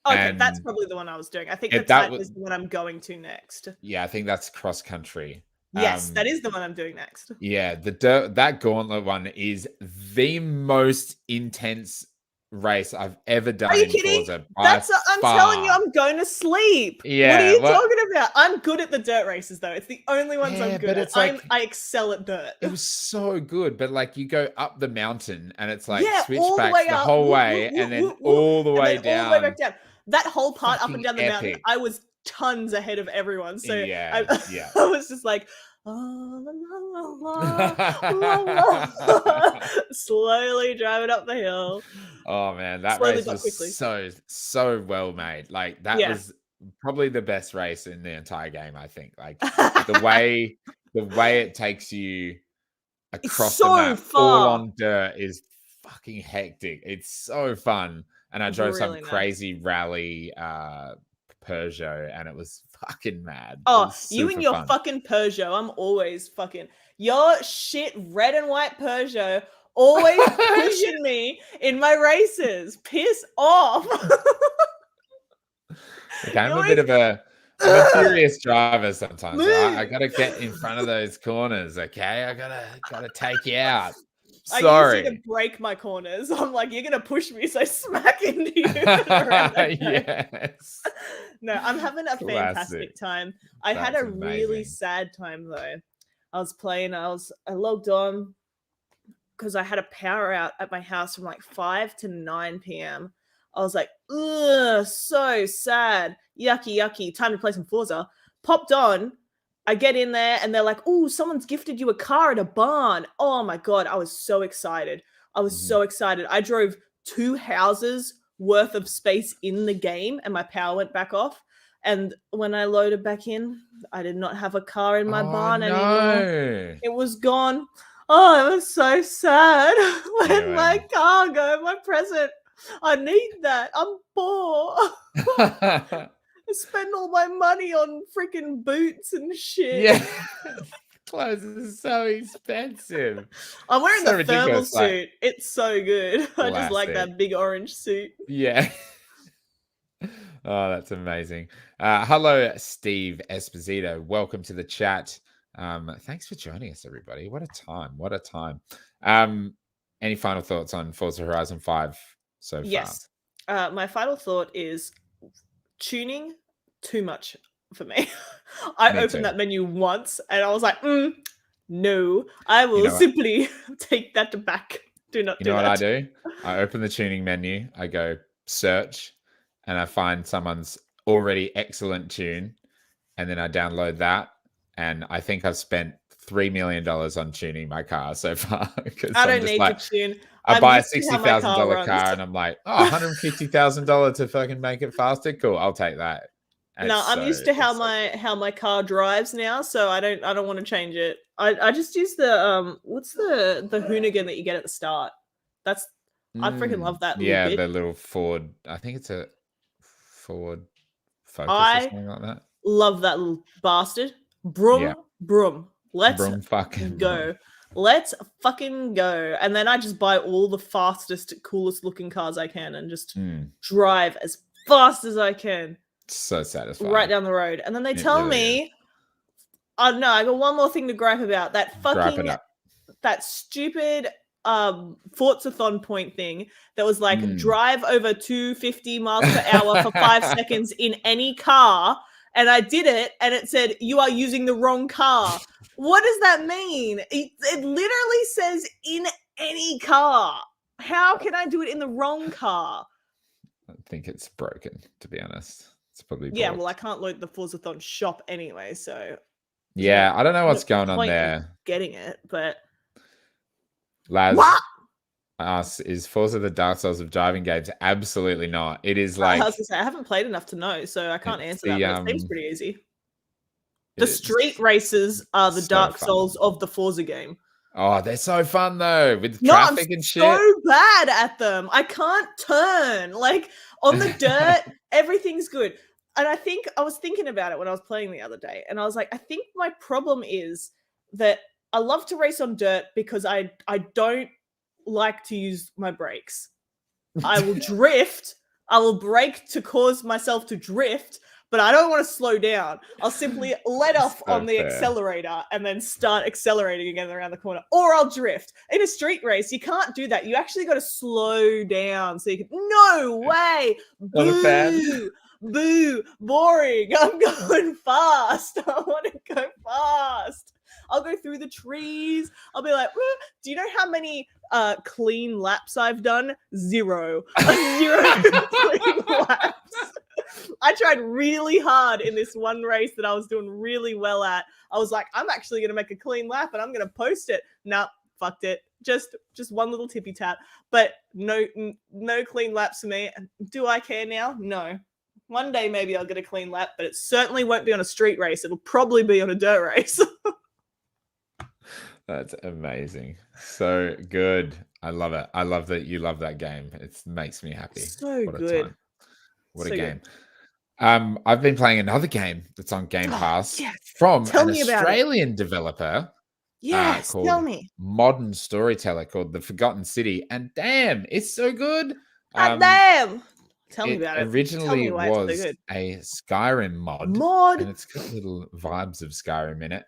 Okay, that's probably the one I was doing. I think the Titan is the one I'm going to next. Yeah, I think that's cross country. Yes, that is the one I'm doing next. Yeah, that Gauntlet one is the most intense race I've ever Are done you in kidding? Forza by I'm telling you, far. I'm going to sleep. What are Yeah, you well, talking about? I'm good at the dirt races though. It's the only ones I'm yeah, good but at. it's like I excel at dirt. it was so good, but like you go up the mountain and it's like Yeah, all the switchbacks way the up, whole whoop, whoop, way and whoop, then whoop, whoop, all the and way then all the way back down. down. That whole part up and Fucking down the mountain, epic. I was tons ahead of everyone. So I, Yeah, yeah. I was just like, oh, la, la, la, la, la. Slowly driving up the hill. Oh man, that Slowly race but was quickly. so well made. Like that Yeah. was probably the best race in the entire game, I think. Like the way it takes you It's across the so map all far. on dirt is fucking hectic. It's so fun. And I It's drove some really nice. crazy rally Peugeot and it was fucking mad. It Oh, was you and super your fun. fucking Peugeot. I'm always fucking your shit red and white Peugeot always pushing me in my races. Piss off. Okay, You I'm a always bit of I'm a furious driver sometimes, all right? I move. gotta get in front of those corners, okay? I gotta take you out. I use you to Sorry. break my corners. I'm like, you're gonna push me, so I smack into you around that curve. Yes. No, I'm having a Classic. fantastic time. I had That's a really amazing. sad time though. I was playing, I logged on because I had a power out at my house from like 5 to 9 p.m. I was like, ugh, so sad. Yucky, yucky. Time to play some Forza. Popped on. I get in there and they're like, oh, someone's gifted you a car at a barn. Oh my God. I was so excited. I was Mhm. so excited. I drove 2 houses worth of space in the game and my power went back off. And when I loaded back in, I did not have a car in my Oh, barn anymore. no. It was gone. Oh, it was so sad. Where'd my Anyway. car go? My present. I need that. I'm poor. I spend all my money on freaking boots and shit. Yeah. Clothes is so expensive. I'm wearing So the thermal ridiculous, like, suit. It's so good. I just like classic. that big orange suit. Yeah. Oh, that's amazing. Hello, Steve Esposito. Welcome to the chat. Thanks for joining us, everybody. What a time. What a time. Any final thoughts on Forza Horizon 5 so far? Yes. My final thought is tuning too much for me. I Me opened too. that menu once and I was like, no, I will know what? simply take that back. Do not You do know what I that. do? I open the tuning menu, I go search, and I find someone's already excellent tune, and then I download that. And I think I've spent $3 million on tuning my car so far because I I'm don't just need to like, tune. I I'm buy a used to how my car $60,000 runs. car and I'm like, oh, $150,000 to fucking make it faster. Cool, I'll take that. And No, I'm used to it's so how my car drives now, so I don't want to change it. I just use the what's the hoonigan that you get at the start. That's I freaking love that little yeah, bit. the little Ford. I think it's a Ford Focus or I something like that. love that little bastard. Yeah, Broom, broom. Let's broom fucking broom. go. Let's fucking go. And then I just buy all the fastest, coolest looking cars I can and just drive as fast as I can. So satisfying. Right down the road. And then they It tell really me, is. oh no, I got one more thing to gripe about. That Gripe it fucking, up. that stupid Forzathon point thing that was like drive over 250 miles per hour for 5 seconds in any car. And I did it and it said, you are using the wrong car. What does that mean? It literally says in any car. How can I do it in the wrong car? I think it's broken, to be honest. It's probably Yeah, broke. well, I can't load the Forzathon shop anyway, so yeah, I don't know what's no going on point in there. getting it, but Laz what? asks, is Forza the Dark Souls of driving games? Absolutely not. It is I was like gonna say I haven't played enough to know, so I can't it's answer that, the but it seems pretty easy. The it's street races are the so Dark fun. Souls of the Forza game. Oh, they're so fun though, with No, I'm traffic and shit. so bad at them. I can't turn. Like on the dirt, everything's good. And I was thinking about it when I was playing the other day, and I was like, I think my problem is that I love to race on dirt because I don't like to use my brakes. I will drift. I will brake to cause myself to drift, but I don't want to slow down. I'll simply let off So on the fair. accelerator and then start accelerating again around the corner, or I'll drift. In a street race, you can't do that. You actually got to slow down so you can. No way! Not a fan. Boo! Boo! Boring. I'm going fast. I want to go fast. I'll go through the trees. I'll be like, do you know how many clean laps I've done? 0. 0 clean laps. I tried really hard in this one race that I was doing really well at. I was like, I'm actually going to make a clean lap and I'm going to post it. Nah, fucked it. Just one little tippy tap, but no clean laps for me. Do I care now? No. One day maybe I'll get a clean lap, but it certainly won't be on a street race. It'll probably be on a dirt race. That's amazing. So good. I love it. I love that you love that game. It makes me happy. So What a good. time. What So a good. game. I've been playing another game that's on Game Pass yes. from Tell an me about it. Australian developer Yes, tell called me. Modern Storyteller, called The Forgotten City. And damn, it's so good. God damn. Tell me about it. Tell Originally me why it's so was good. a Skyrim mod. Mod. And it's got little vibes of Skyrim in it.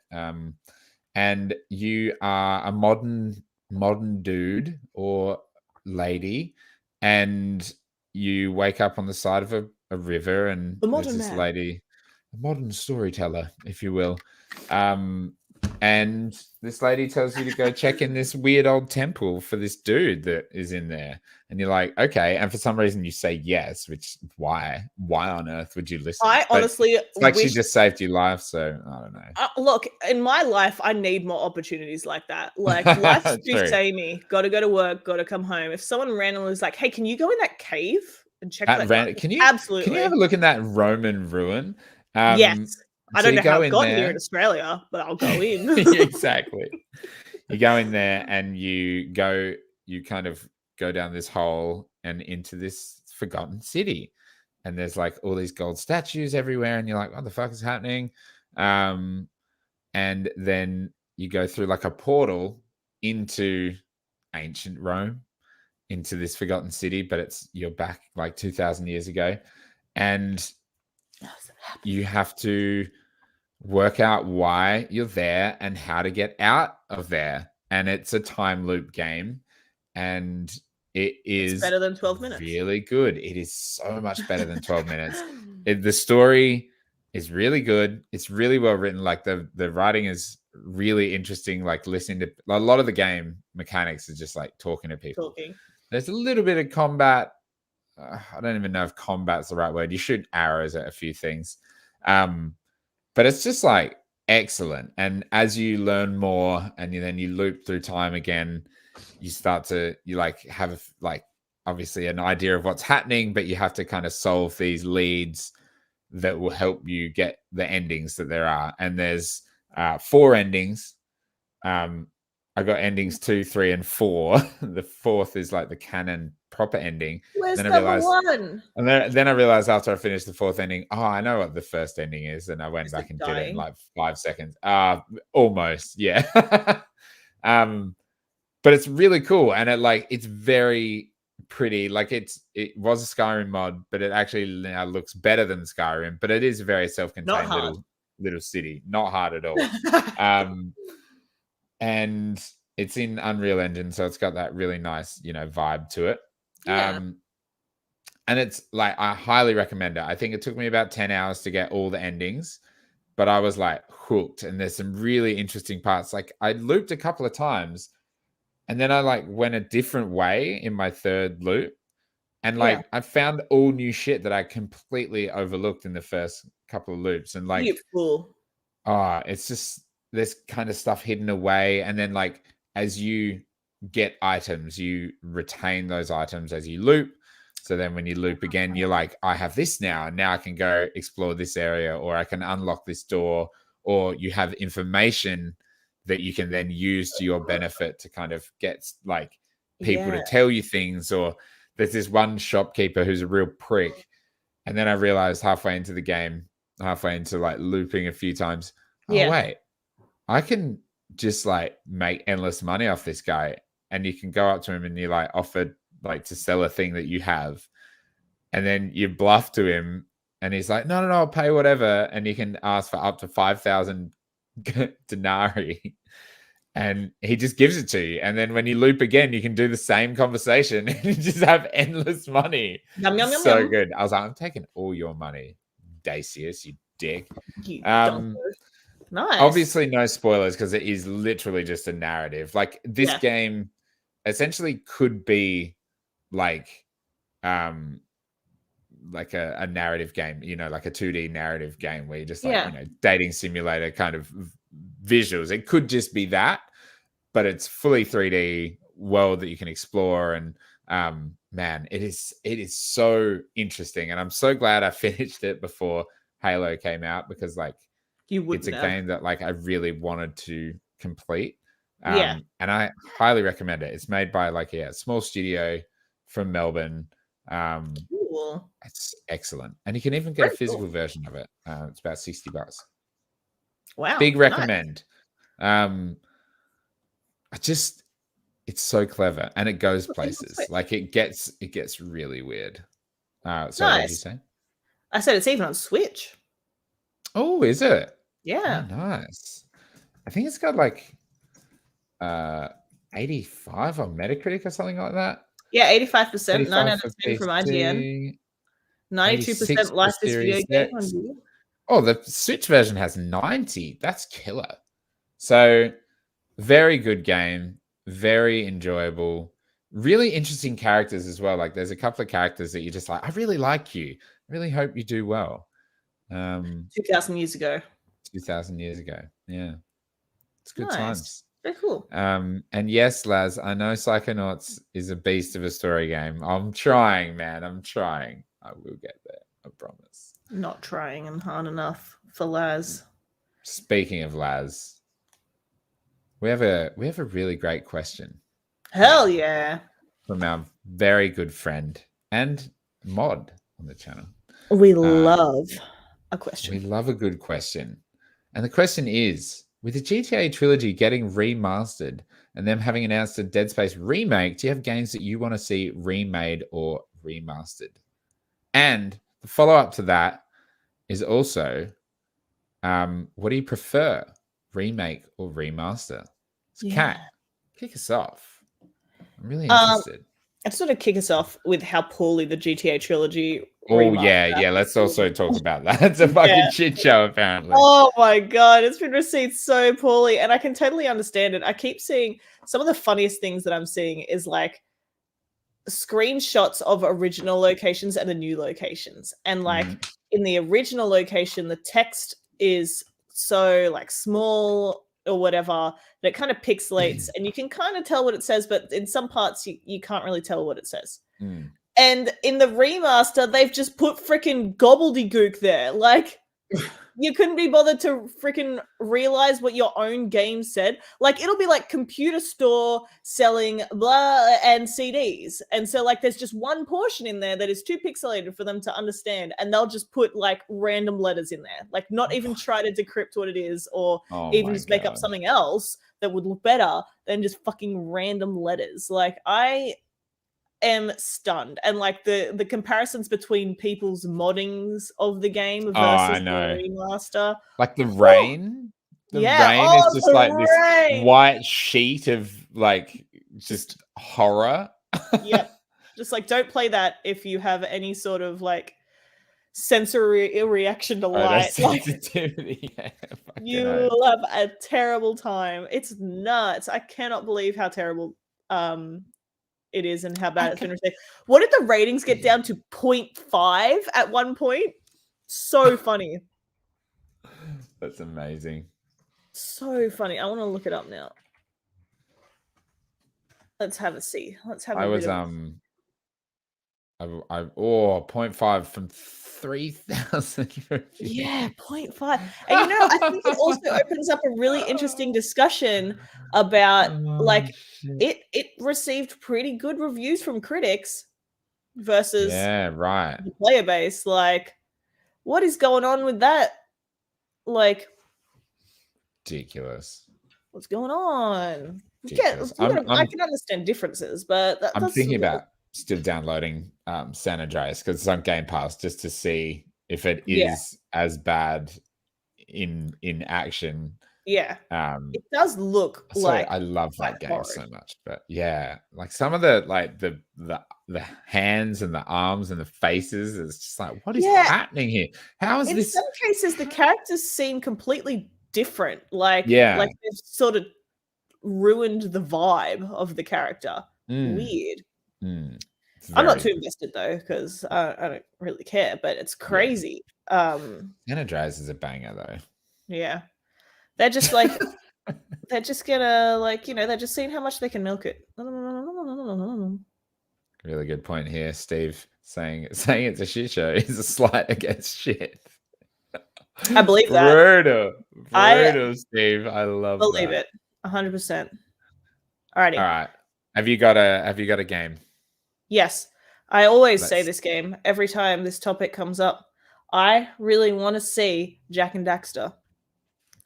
And you are a modern dude or lady, and you wake up on the side of a river, and The there's modern this man. lady, a modern storyteller, if you will. And this lady tells you to go check in this weird old temple for this dude that is in there. And you're like, okay. And for some reason you say yes, which why on earth would you listen? I honestly it's like wish... she just saved your life. So I don't know. Look, in my life, I need more opportunities like that. Like, life's too True. samey. Got to go to work. Got to come home. If someone randomly is like, "Hey, can you go in that cave and check that?" Can you Absolutely. Can you have a look in that Roman ruin? Yes. I So don't you know how go it in got there. here in Australia, but I'll go in. Exactly. You go in there and you kind of go down this hole and into this forgotten city. And there's like all these gold statues everywhere, and you're like, what the fuck is happening? And then you go through like a portal into ancient Rome, into this forgotten city, but you're back like 2,000 years ago. And you have to work out why you're there and how to get out of there. And it's a time loop game, and it's better than 12 minutes. Really good. It is so much better than 12 minutes. The story is really good. It's really well written. Like the writing is really interesting. Like listening to a lot of the game mechanics is just like talking to people. There's a little bit of combat. I don't even know if combat's the right word. You shoot arrows at a few things. But it's just like excellent. And as you learn more and then you loop through time again, you like have like obviously an idea of what's happening, but you have to kind of solve these leads that will help you get the endings that there are. And there's 4 endings. I got endings 2, 3, and 4. The 4th is like the canon proper ending. Where's then number 1? And then I realized after I finished the 4th ending, I know what the first ending is, and I went back and did it in like 5 seconds. Almost, yeah. But it's really cool, and it's very pretty. Like it was a Skyrim mod, but it actually now looks better than Skyrim. But it is a very self-contained little city, not hard at all. And it's in Unreal Engine, so it's got that really nice, vibe to it. Yeah. And it's like, I highly recommend it. I think it took me about 10 hours to get all the endings, but I was like hooked. And there's some really interesting parts. Like I looped a couple of times, and then I like went a different way in my 3rd loop. And I found all new shit that I completely overlooked in the first couple of loops. And beautiful. It's just, there's kind of stuff hidden away. And then as you get items, you retain those items as you loop. So then when you loop again, you're like, I have this now, and now I can go explore this area, or I can unlock this door, or you have information that you can then use to your benefit to kind of get people to tell you things. Or there's this one shopkeeper who's a real prick. And then I realized halfway into the game, halfway into looping a few times, wait, I can just make endless money off this guy. And you can go up to him and you're offered to sell a thing that you have. And then you bluff to him And he's like, no, I'll pay whatever. And you can ask for up to 5,000 denarii. And he just gives it to you. And then when you loop again, you can do the same conversation and you just have endless money. Yum, yum, yum, So yum. good. I was like, I'm taking all your money, Dacius, you dick. You donkey. Nice. Obviously, no spoilers because it is literally just a narrative. Like this game essentially could be like a narrative game, like a 2D narrative game where you're just like, dating simulator kind of visuals. It could just be that, but it's fully 3D world that you can explore. And man, it is so interesting. And I'm so glad I finished it before Halo came out, because like it's a game that like I really wanted to complete. And I highly recommend it. It's made by like a small studio from Melbourne. Cool. It's excellent, and you can even get a physical version of it. It's about $60. Wow, big recommend. It's so clever, and it goes places. Like it gets really weird. Sorry, what did you say? I said it's even on Switch. Oh, is it? Yeah. Oh, nice. I think it's got like 85 on Metacritic or something like that. Yeah, 85%, 9 out of 10 from IGN. 92% like this video game on Google. Oh, the Switch version has 90. That's killer. So, very good game. Very enjoyable. Really interesting characters as well. Like, there's a couple of characters that you're just like, I really like you. I really hope you do well. 2,000 years ago. 2,000 years ago. Yeah. It's good times. Very cool. And yes, Laz, I know Psychonauts is a beast of a story game. I'm trying, man. I'm trying. I will get there. I promise. Not trying and hard enough for Laz. Speaking of Laz, we have a really great question. Hell yeah. From our very good friend and mod on the channel. We love a question. We love a good question. And the question is, with the GTA Trilogy getting remastered and them having announced a Dead Space remake, do you have games that you want to see remade or remastered? And the follow-up to that is also, what do you prefer, remake or remaster? So Kat, kick us off. I'm really interested. I'd sort of kick us off with how poorly the GTA Trilogy yeah. Let's also talk about that. It's a fucking shit show, apparently. Oh my god, it's been received so poorly, and I can totally understand it. I keep seeing some of the funniest things that I'm seeing is like screenshots of original locations and the new locations, and like in the original location, the text is so like small or whatever that it kind of pixelates, and you can kind of tell what it says, but in some parts you can't really tell what it says. And in the remaster, they've just put freaking gobbledygook there. Like, you couldn't be bothered to freaking realize what your own game said. Like, it'll be like computer store selling blah and CDs. And so, like, there's just one portion in there that is too pixelated for them to understand. And they'll just put, like, random letters in there. Like, not even try to decrypt what it is or even just make up something else that would look better than just fucking random letters. Like, I am stunned, and like the comparisons between people's moddings of the game versus the remaster, like the rain. The rain is just like this white sheet of like just horror. Yep, just like don't play that if you have any sort of like sensory reaction to light. Sensitivity. You'll have a terrible time. It's nuts. I cannot believe how terrible it is and how bad it's been received. What did the ratings get down to 0.5 at one point? So funny. That's amazing. So funny. I want to look it up now. Let's have a see. Let's have a bit of... 0.5 from 3,000 reviews. Yeah, 0.5. And I think it also opens up a really interesting discussion about it received pretty good reviews from critics versus the player base. Like, what is going on with that? Like, ridiculous. What's going on? I can understand differences, but I'm thinking about still downloading San Andreas because it's on Game Pass just to see if it Yeah. is as bad in action. Yeah. Um, It does look so like I love quite that game horrid. so much, but yeah, like some of the like the hands and the arms and the faces, it's just like, what is Yeah, happening here? How is in some this? cases, the characters seem completely different, Yeah, like they've sort of ruined the vibe of the character. mm, Weird. it's I'm not too very invested though, because I don't really care, but it's yeah. crazy. Energize is a banger though. Yeah. They're just like they're just gonna like, they're just seeing how much they can milk it. Really good point here, Steve. Saying it's a shit show is a slight against shit. I believe that. Brutal, I brutal, Steve. I love believe that. it. 100%. All Alrighty. right, have you got a game? Yes. I always say Let's. this game every time this topic comes up. I really want to see Jack and Daxter.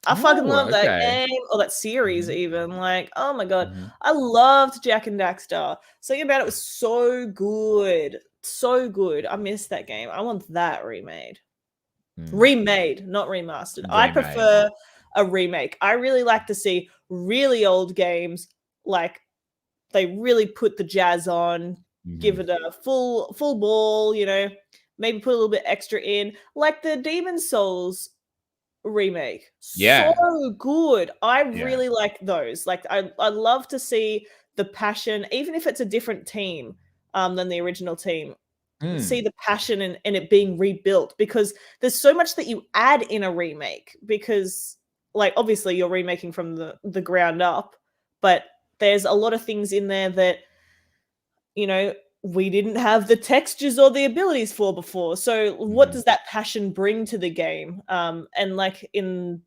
I fucking Oh, love that okay. game or that series Mhm, even. Like, oh my god. mhm, I loved Jack and Daxter. Something about it was so good. So good. I missed that game. I want that remade. mm. Remade, not remastered. I Remade. prefer a remake. I really like to see really old games, like they really put the jazz on, give Mhm. it a full ball, maybe put a little bit extra in, like the Demon Souls remake. So Yeah, good. I yeah. really like those. Like I love to see the passion, even if it's a different team than the original team. See Mm, the passion in it being rebuilt, because there's so much that you add in a remake, because like obviously you're remaking from the ground up, but there's a lot of things in there that you know we didn't have the textures or the abilities for before. So what mhm. does that passion bring to the game? And like in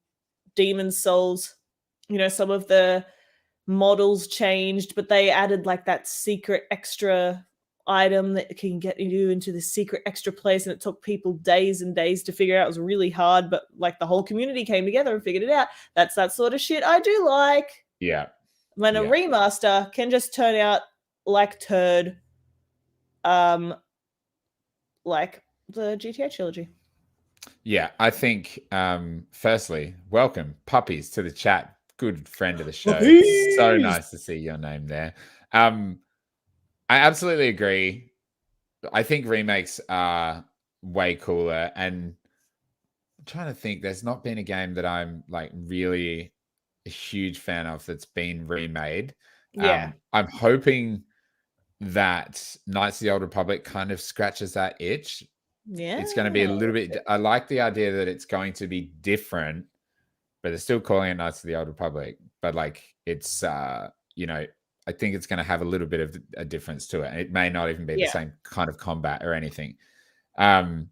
Demon Souls, some of the models changed, but they added like that secret extra item that can get you into the secret extra place, and it took people days and days to figure out. It was really hard, but like the whole community came together and figured it out. That's that sort of shit I do like. Yeah, When a yeah. remaster can just turn out like turd, um, like the GTA trilogy. Yeah, I think firstly, welcome puppies to the chat. Good friend of the show. So Puppies! nice to see your name there. Um, I absolutely agree. I think remakes are way cooler, and I'm trying to think. There's not been a game that I'm like really a huge fan of that's been remade. Yeah. I'm hoping that Knights of the Old Republic kind of scratches that itch. Yeah. It's going to be a little bit. I like the idea that it's going to be different, but they're still calling it Knights of the Old Republic. But like it's, I think it's going to have a little bit of a difference to it. And it may not even be the Yeah. same kind of combat or anything. Um,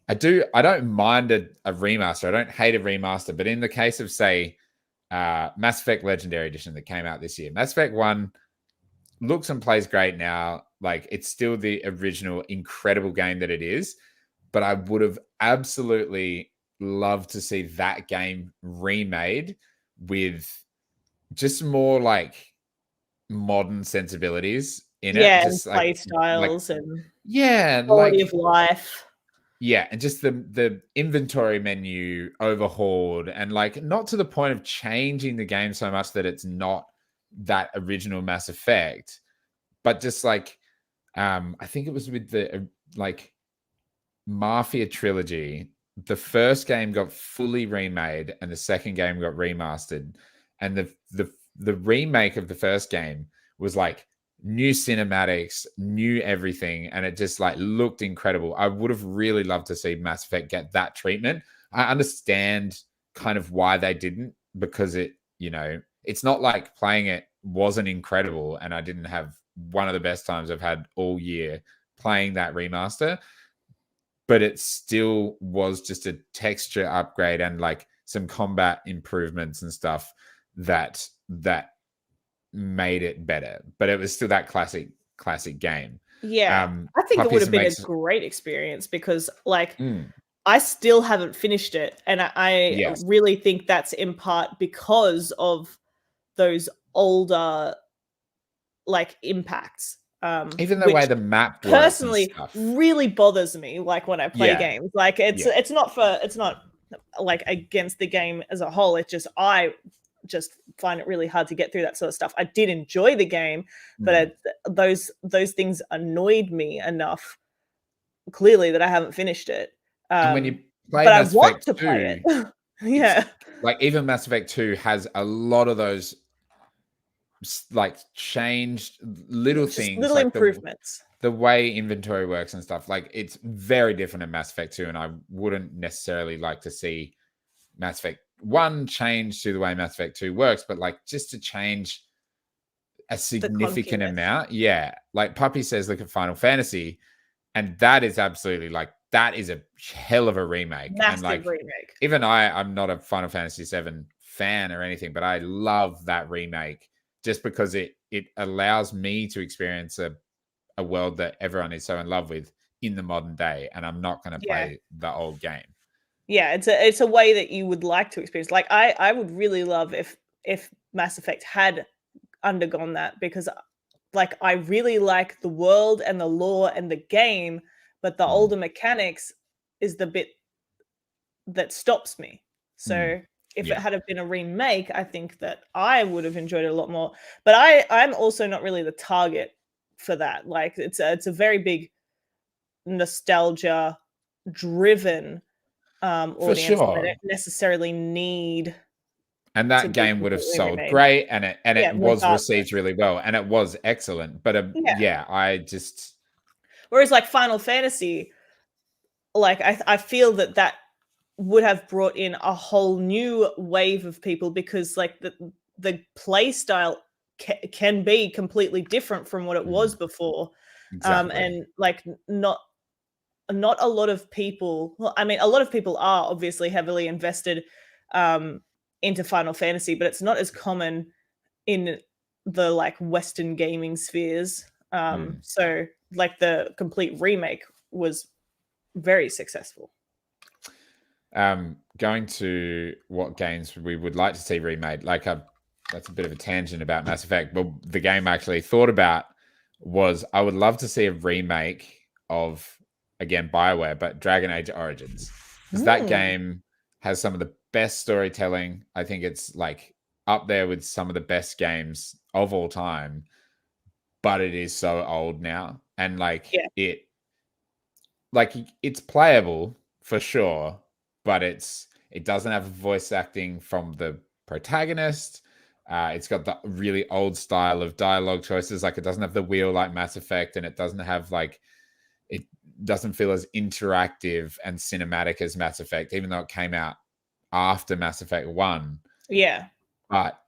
I don't mind a remaster. I don't hate a remaster, but in the case of say, Mass Effect Legendary Edition that came out this year, Mass Effect 1 looks and plays great now. Like it's still the original incredible game that it is, but I would have absolutely loved to see that game remade with just more like modern sensibilities in it. Yeah, and Just play like styles and yeah, quality of like life. yeah, and just the inventory menu overhauled, and like not to the point of changing the game so much that it's not that original Mass Effect, but just like I think it was with the like Mafia trilogy. The first game got fully remade, and the second game got remastered. And the remake of the first game was like new cinematics, new everything, and it just like looked incredible. I would have really loved to see Mass Effect get that treatment. I understand kind of why they didn't, because it's not like playing it wasn't incredible, and I didn't have one of the best times I've had all year playing that remaster, but it still was just a texture upgrade and like some combat improvements and stuff that made it better. But it was still that classic game. Yeah. I think it would Puppies have been a makes great experience, because, like, mm, I still haven't finished it, and I yes, really think that's in part because of those older, like, impacts. Even the way which the map works and personally stuff. really bothers me, like, when I play Yeah. games. Like, Yeah. it's not, like, against the game as a whole, it's just I just find it really hard to get through that sort of stuff. I did enjoy the game, but Mm. those things annoyed me enough, clearly, that I haven't finished it. And when you play But I Mass want Effect to play 2, it. it's Yeah. like even Mass Effect 2 has a lot of those like changed little Just things, little like improvements. the way inventory works and stuff. Like it's very different in Mass Effect 2, and I wouldn't necessarily like to see Mass Effect 1 change to the way Mass Effect 2 works, but like just to change a The significant clunkiness. amount. Yeah. Like Puppy says, look at Final Fantasy, and that is absolutely like that is a hell of a remake. And Massive like remake. even I'm not a Final Fantasy 7 fan or anything, but I love that remake just because it allows me to experience a world that everyone is so in love with in the modern day, and I'm not going to Yeah. play the old game. Yeah, it's a way that you would like to experience. Like, I would really love if Mass Effect had undergone that, because, like, I really like the world and the lore and the game, but the Mm, older mechanics is the bit that stops me. mm, So if it yeah, had have been a remake, I think that I would have enjoyed it a lot more. But I'm also not really the target for that. Like, it's a very big nostalgia driven for audience, and they sure. don't necessarily need And to that be game would have completely sold remade. great, and it Yeah, was regardless. received really well, and it was excellent. But Yeah. yeah, I just Whereas, like, Final Fantasy, like, I feel that would have brought in a whole new wave of people, because, like, the play style can be completely different from what it was mm, before. exactly. And, like, not a lot of people, well, I mean, a lot of people are obviously heavily invested um into Final Fantasy, but it's not as common in the, like, Western gaming spheres. Mm. So, like, the complete remake was very successful. Going to what games we would like to see remade, like that's a bit of a tangent about Mass Effect, but the game I actually thought about was I would love to see a remake of, again, BioWare, but Dragon Age Origins, because that Hmm. game has some of the best storytelling. I think it's like up there with some of the best games of all time, but it is so old now, and Yeah, like it's playable for sure, but it doesn't have voice acting from the protagonist. It's got the really old style of dialogue choices. Like it doesn't have the wheel like Mass Effect, and it doesn't have like it doesn't feel as interactive and cinematic as Mass Effect, even though it came out after Mass Effect 1. yeah, But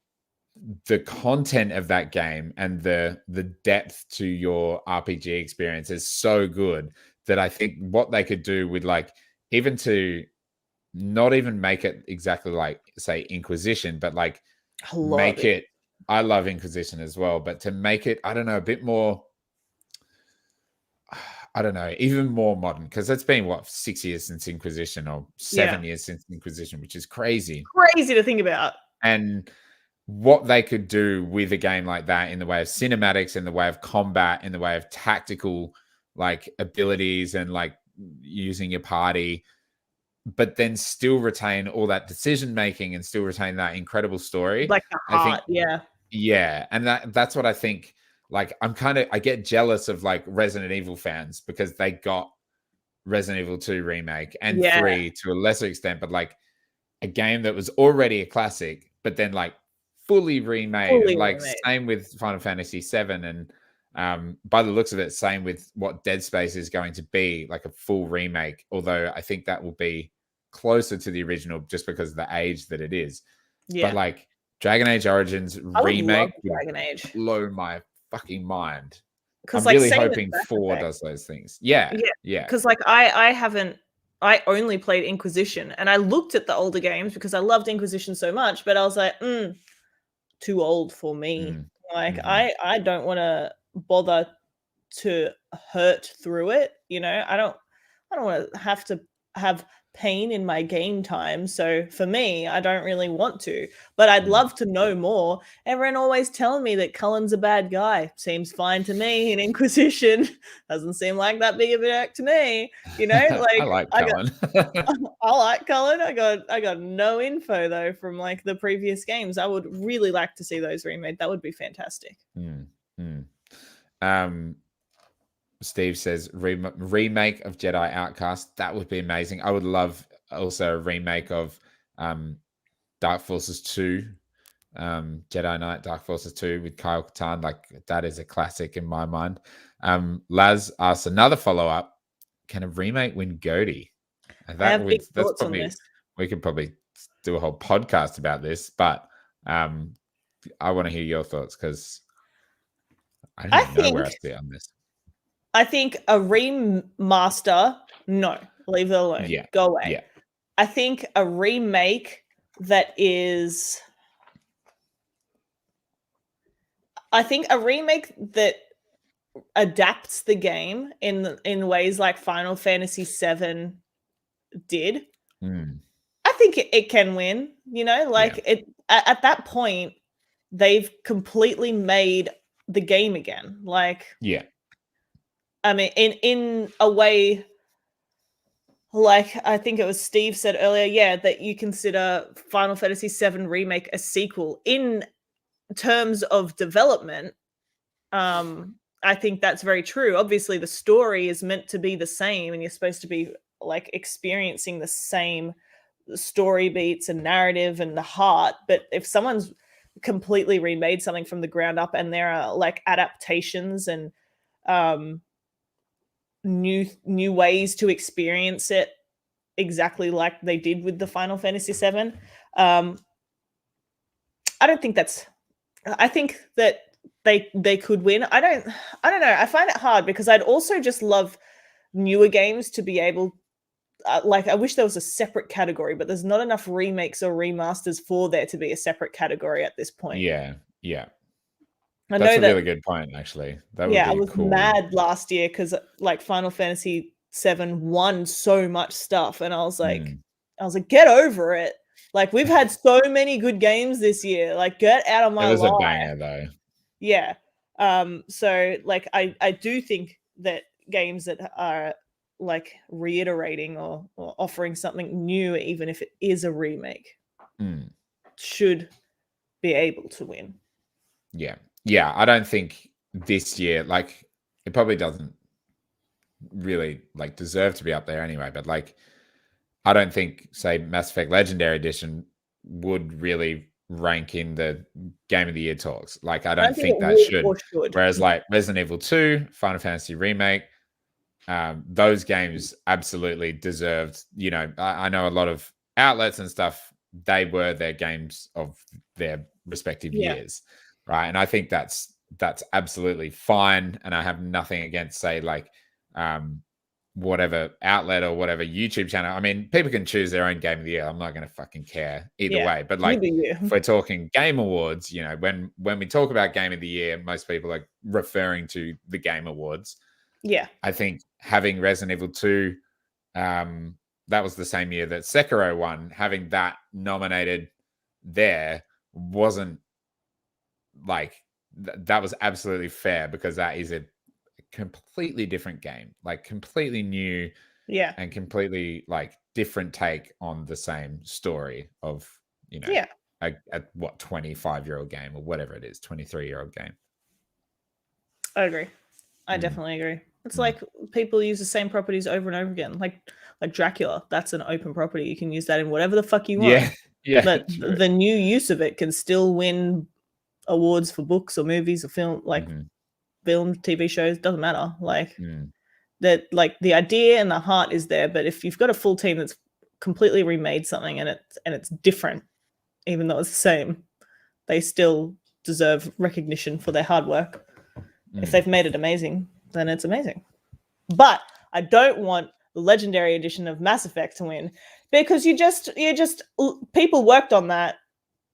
the content of that game and the depth to your RPG experience is so good that I think what they could do with like even to not even make it exactly like say Inquisition, but like I love make it. it I love Inquisition as well, but to make it, I don't know, a bit more I don't know, even more modern, because it's been what 6 years since Inquisition or Yeah, 7 years since Inquisition, which is crazy. crazy to think about. And what they could do with a game like that in the way of cinematics, in the way of combat, in the way of tactical like abilities and like using your party, but then still retain all that decision making and still retain that incredible story. Like, the I think heart, yeah. yeah, and that's what I think. Like I get jealous of like Resident Evil fans because they got Resident Evil 2 remake and Yeah, 3 to a lesser extent, but like a game that was already a classic, but then like fully remade, and fully like remade. same with Final Fantasy 7, and by the looks of it, same with what Dead Space is going to be, like a full remake. Although I think that will be closer to the original just because of the age that it is. But Yeah. like Dragon Age Origins I would love remake a would Dragon Age, blow my fucking mind. because, I'm like, really same with hoping Mass 4 Effect. does those things. Yeah, Yeah, yeah. because, like, I haven't, I only played Inquisition, and I looked at the older games because I loved Inquisition so much, but I was like, too old for me. Mm, Like, mhm. I don't wanna bother to hurt through it, you know? I don't wanna have to have pain in my game time. So for me, I don't really want to, but I'd Mm. love to know more. Everyone always telling me that Cullen's a bad guy. Seems fine to me. In Inquisition doesn't seem like that big of a jerk to me. You know, I like like I got Cullen. I like Cullen. I got no info though from like the previous games. I would really like to see those remade. That would be fantastic. Mm, mm. Steve says remake of Jedi Outcast. That would be amazing. I would love also a remake of Dark Forces 2, Jedi Knight Dark Forces 2 with Kyle Katarn. Like that is a classic in my mind. Laz asks another follow-up. Can a remake win GOTY? And I have big that's thoughts on probably this. we could probably do a whole podcast about this, but I want to hear your thoughts because I don't I even know where I think sit on this. I think a remaster, no, leave it alone. Yeah. Go away. Yeah. I think a remake that is I think a remake that adapts the game in ways like Final Fantasy VII did. Mm, I think it can win, you know, like yeah. it at that point they've completely made the game again. Like Yeah. I mean in a way like I think it was Steve said earlier, yeah, that you consider Final Fantasy VII Remake a sequel in terms of development. I think that's very true. Obviously, the story is meant to be the same, and you're supposed to be like experiencing the same story beats and narrative and the heart. But if someone's completely remade something from the ground up, and there are like adaptations and um, new ways to experience it exactly like they did with the Final Fantasy VII. I don't think that's. I think that they could win. I don't know. I find it hard because I'd also just love newer games to be able. Like I wish there was a separate category, but there's not enough remakes or remasters for there to be a separate category at this point. Yeah. Yeah. I That's know a that. really good point, actually. That would Yeah, I be was cool. mad last year because like Final Fantasy VII won so much stuff, and Mm. I was like, get over it. Like we've had so many good games this year. Like get out of It my was a life. banger, though. Yeah. So like I do think that games that are like reiterating or offering something new, even if it is a remake, Mm. should be able to win. Yeah. Yeah. I don't think this year, like, it probably doesn't really like deserve to be up there anyway, but like, I don't think, say, Mass Effect Legendary Edition would really rank in the Game of the Year talks. Like, I I don't don't think it think that would should. or should. Whereas, like Resident Evil 2, Final Fantasy Remake, those games absolutely deserved. You know, I know a lot of outlets and stuff, they were their games of their respective Yeah. years, right? And I think that's absolutely fine. And I have nothing against, say, like, whatever outlet or whatever YouTube channel. I mean, people can choose their own game of the year. I'm not going to fucking care either Yeah. way. But You like, do you. if we're talking game awards, you know, when we talk about game of the year, most people are referring to the game awards. Yeah. I think having Resident Evil 2, that was the same year that Sekiro won. Having that nominated there wasn't like that was absolutely fair because that is a completely different game, like completely new Yeah. and completely like different take on the same story of, you know, Yeah. a what 25-year-old game or whatever it is, 23-year-old game. I agree. I Mm, definitely agree. It's mm. like people use the same properties over and over again. Like Dracula, that's an open property. You can use that in whatever the fuck you want. Yeah, yeah, But true. the new use of it can still win awards for books or movies or film, like Mhm, film, TV shows, doesn't matter. Like mm. that, like the idea and the heart is there. But if you've got a full team that's completely remade something and it's different, even though it's the same, they still deserve recognition for their hard work. If Mm. they've made it amazing, then it's amazing. But I don't want the legendary edition of Mass Effect to win because you just people worked on that,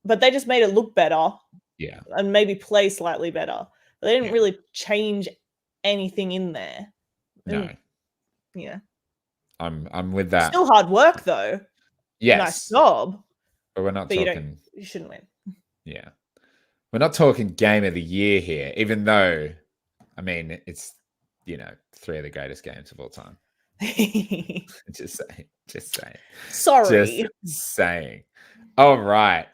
but they just made it look better Yeah, and maybe play slightly better. But they didn't yeah. really change anything in there. No. And yeah. I'm with that. Still hard work though. Nice Yes, job. but we're not But talking. you shouldn't win. Yeah, we're not talking game of the year here. Even though, I mean, it's 3 of the greatest games of all time. Just saying. Just saying. Sorry. Just saying. All right.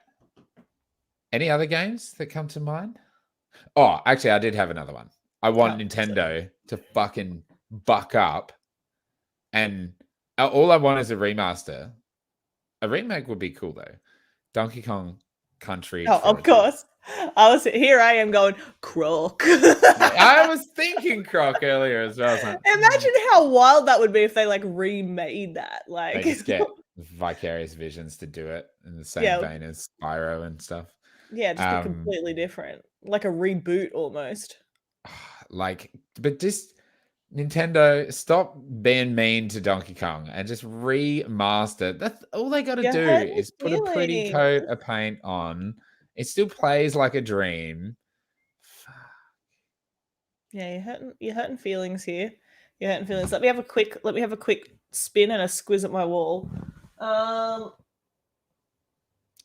Any other games that come to mind? Oh, actually, I did have another one. I want Nintendo to fucking buck up, and all I want is a remaster. A remake would be cool though. Donkey Kong Country Oh, Trilogy. of course. I am going Croc. I was thinking Croc earlier as well. Like, imagine how wild that would be if they like remade that. Like, they just get Vicarious Visions to do it in the same vein as Spyro and stuff. Yeah, just be completely different, like a reboot almost. But just Nintendo, stop being mean to Donkey Kong and just remaster. That's all they got to do is put a pretty coat of paint on. It still plays like a dream. Yeah, you're hurting feelings here. You're hurting feelings. Let me have a quick spin and a squiz at my wall.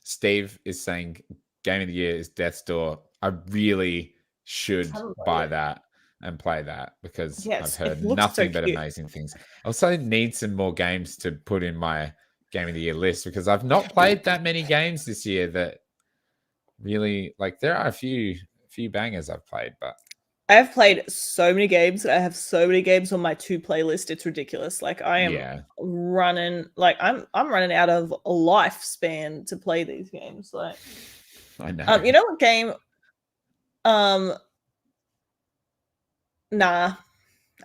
Steve is saying game of the year is Death's Door. I really should buy that and play that because I've heard nothing but amazing things. I also need some more games to put in my game of the year list because I've not played that many games this year that really there are a few bangers I've played, but I've played so many games. I have so many games on my to play list. It's ridiculous. Like I am running, I'm running out of a lifespan to play these games. Like I know. You know what game? Nah. I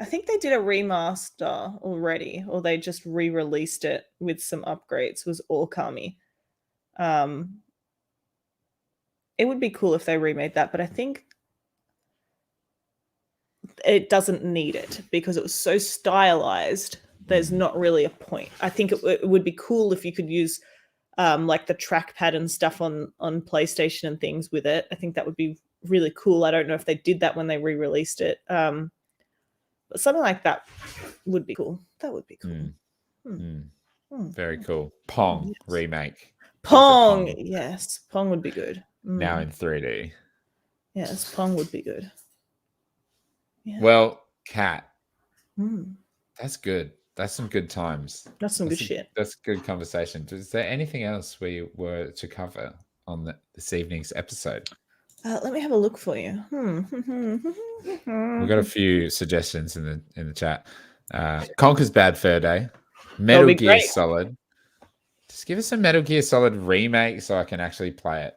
think they did a remaster already, or they just re-released it with some upgrades. Was Origami. It would be cool if they remade that, but I think it doesn't need it because it was so stylized. There's not really a point. I think it would be cool if you could use like the trackpad and stuff on PlayStation and things with it. I think that would be really cool. I don't know if they did that when they re-released it. But something like that would be cool. That would be cool. Very cool. Pong remake. Pong, yes. Pong would be good. Now in 3D. Yes, Pong would be good. Yeah. Well, Kat, that's good. That's some good times. That's some good shit. That's good conversation. Is there anything else we were to cover on this evening's episode? Let me have a look for you. We've got a few suggestions in the chat. Conker's Bad Fur Day, Metal Gear Solid. Just give us a Metal Gear Solid remake so I can actually play it.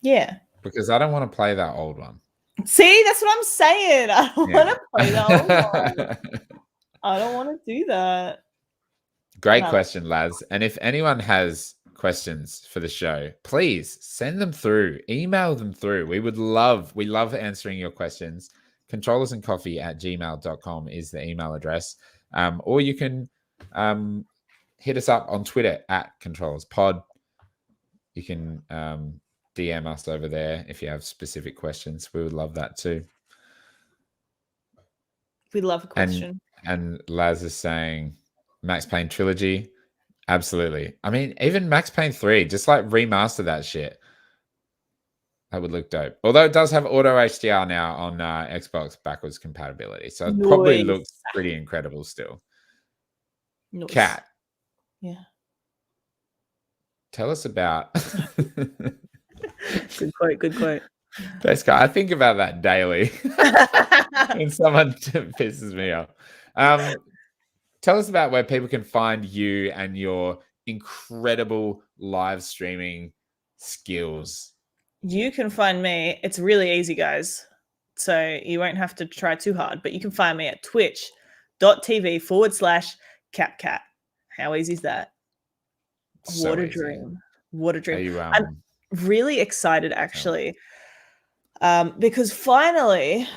Yeah. Because I don't want to play that old one. See, that's what I'm saying. I don't want to play that old one. I don't want to do that. Great question, Laz. And if anyone has questions for the show, please send them through. Email them through. We love answering your questions. controllersandcoffee@gmail.com is the email address. Or you can hit us up on Twitter @controllerspod. You can DM us over there if you have specific questions. We would love that too. We love a question. And Laz is saying Max Payne Trilogy. Absolutely. I mean, even Max Payne 3, just remaster that shit. That would look dope. Although it does have auto HDR now on Xbox backwards compatibility. So it probably looks pretty incredible still. Kat. Yeah. Tell us about... Good quote. Best guy. I think about that daily. When someone pisses me off. Tell us about where people can find you and your incredible live streaming skills. You can find me. It's really easy, guys. So you won't have to try too hard, but you can find me at twitch.tv/CapCat. How easy is that? So what a easy. dream. What a dream. You, I'm really excited, actually, because finally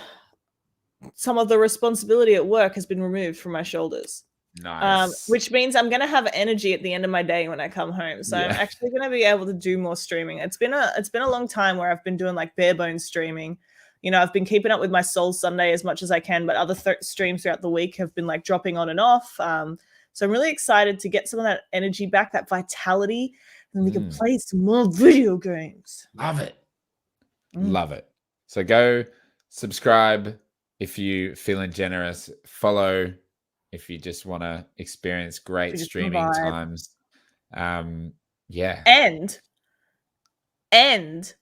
some of the responsibility at work has been removed from my shoulders. Nice. Which means I'm going to have energy at the end of my day when I come home. So I'm actually going to be able to do more streaming. It's been a long time where I've been doing bare bones streaming. You know, I've been keeping up with my Soul Sunday as much as I can, but other streams throughout the week have been like dropping on and off. So I'm really excited to get some of that energy back, that vitality, and we can play some more video games. Love it. Love it. So go subscribe if you feeling generous. Follow if you just want to experience great streaming times. Yeah. And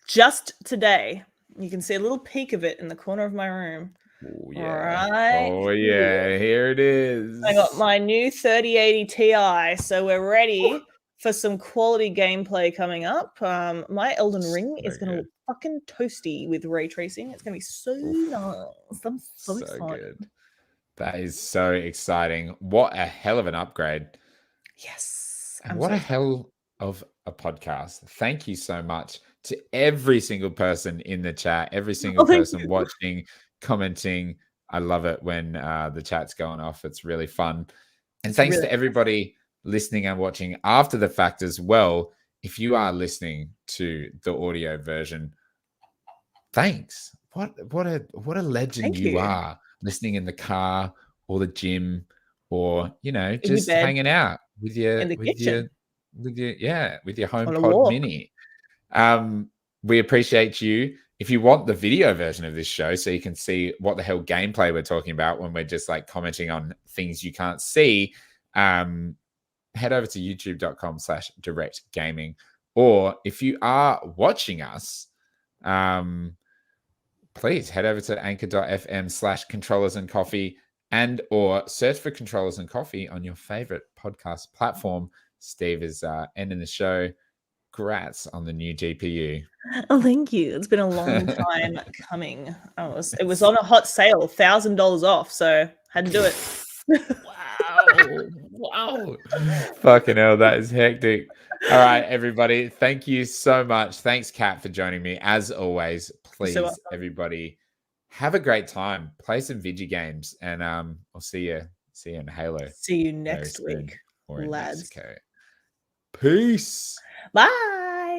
just today, you can see a little peek of it in the corner of my room. Oh yeah. Here it is. I got my new 3080 Ti, so we're ready for some quality gameplay coming up. My Elden Ring is going to look fucking toasty with ray tracing. It's going to be so nice. I'm so excited. Good. That is so exciting. What a hell of an upgrade. Yes. And what a hell of a podcast. Thank you so much to every single person in the chat, every single person watching, commenting. I love it when the chat's going off. It's really fun. And thanks to everybody listening and watching after the fact as well. If you are listening to the audio version, thanks. What a legend you are, listening in the car or the gym or, you know, just hanging out with your HomePod Mini. We appreciate you. If you want the video version of this show so you can see what the hell gameplay we're talking about when we're just like commenting on things you can't see, head over to youtube.com/directgaming. Or if you are watching us, please head over to anchor.fm/controllersandcoffee and or search for Controllers and Coffee on your favorite podcast platform. Steve is ending the show. Congrats on the new GPU. Oh, thank you. It's been a long time coming. It was on a hot sale, $1,000 off, so had to do it. Wow. Fucking hell, that is hectic. All right, everybody. Thank you so much. Thanks, Kat, for joining me. As always, please, everybody, have a great time. Play some video games, and I'll see you in Halo. See you next week, or in lads. Mexico. Peace. Bye.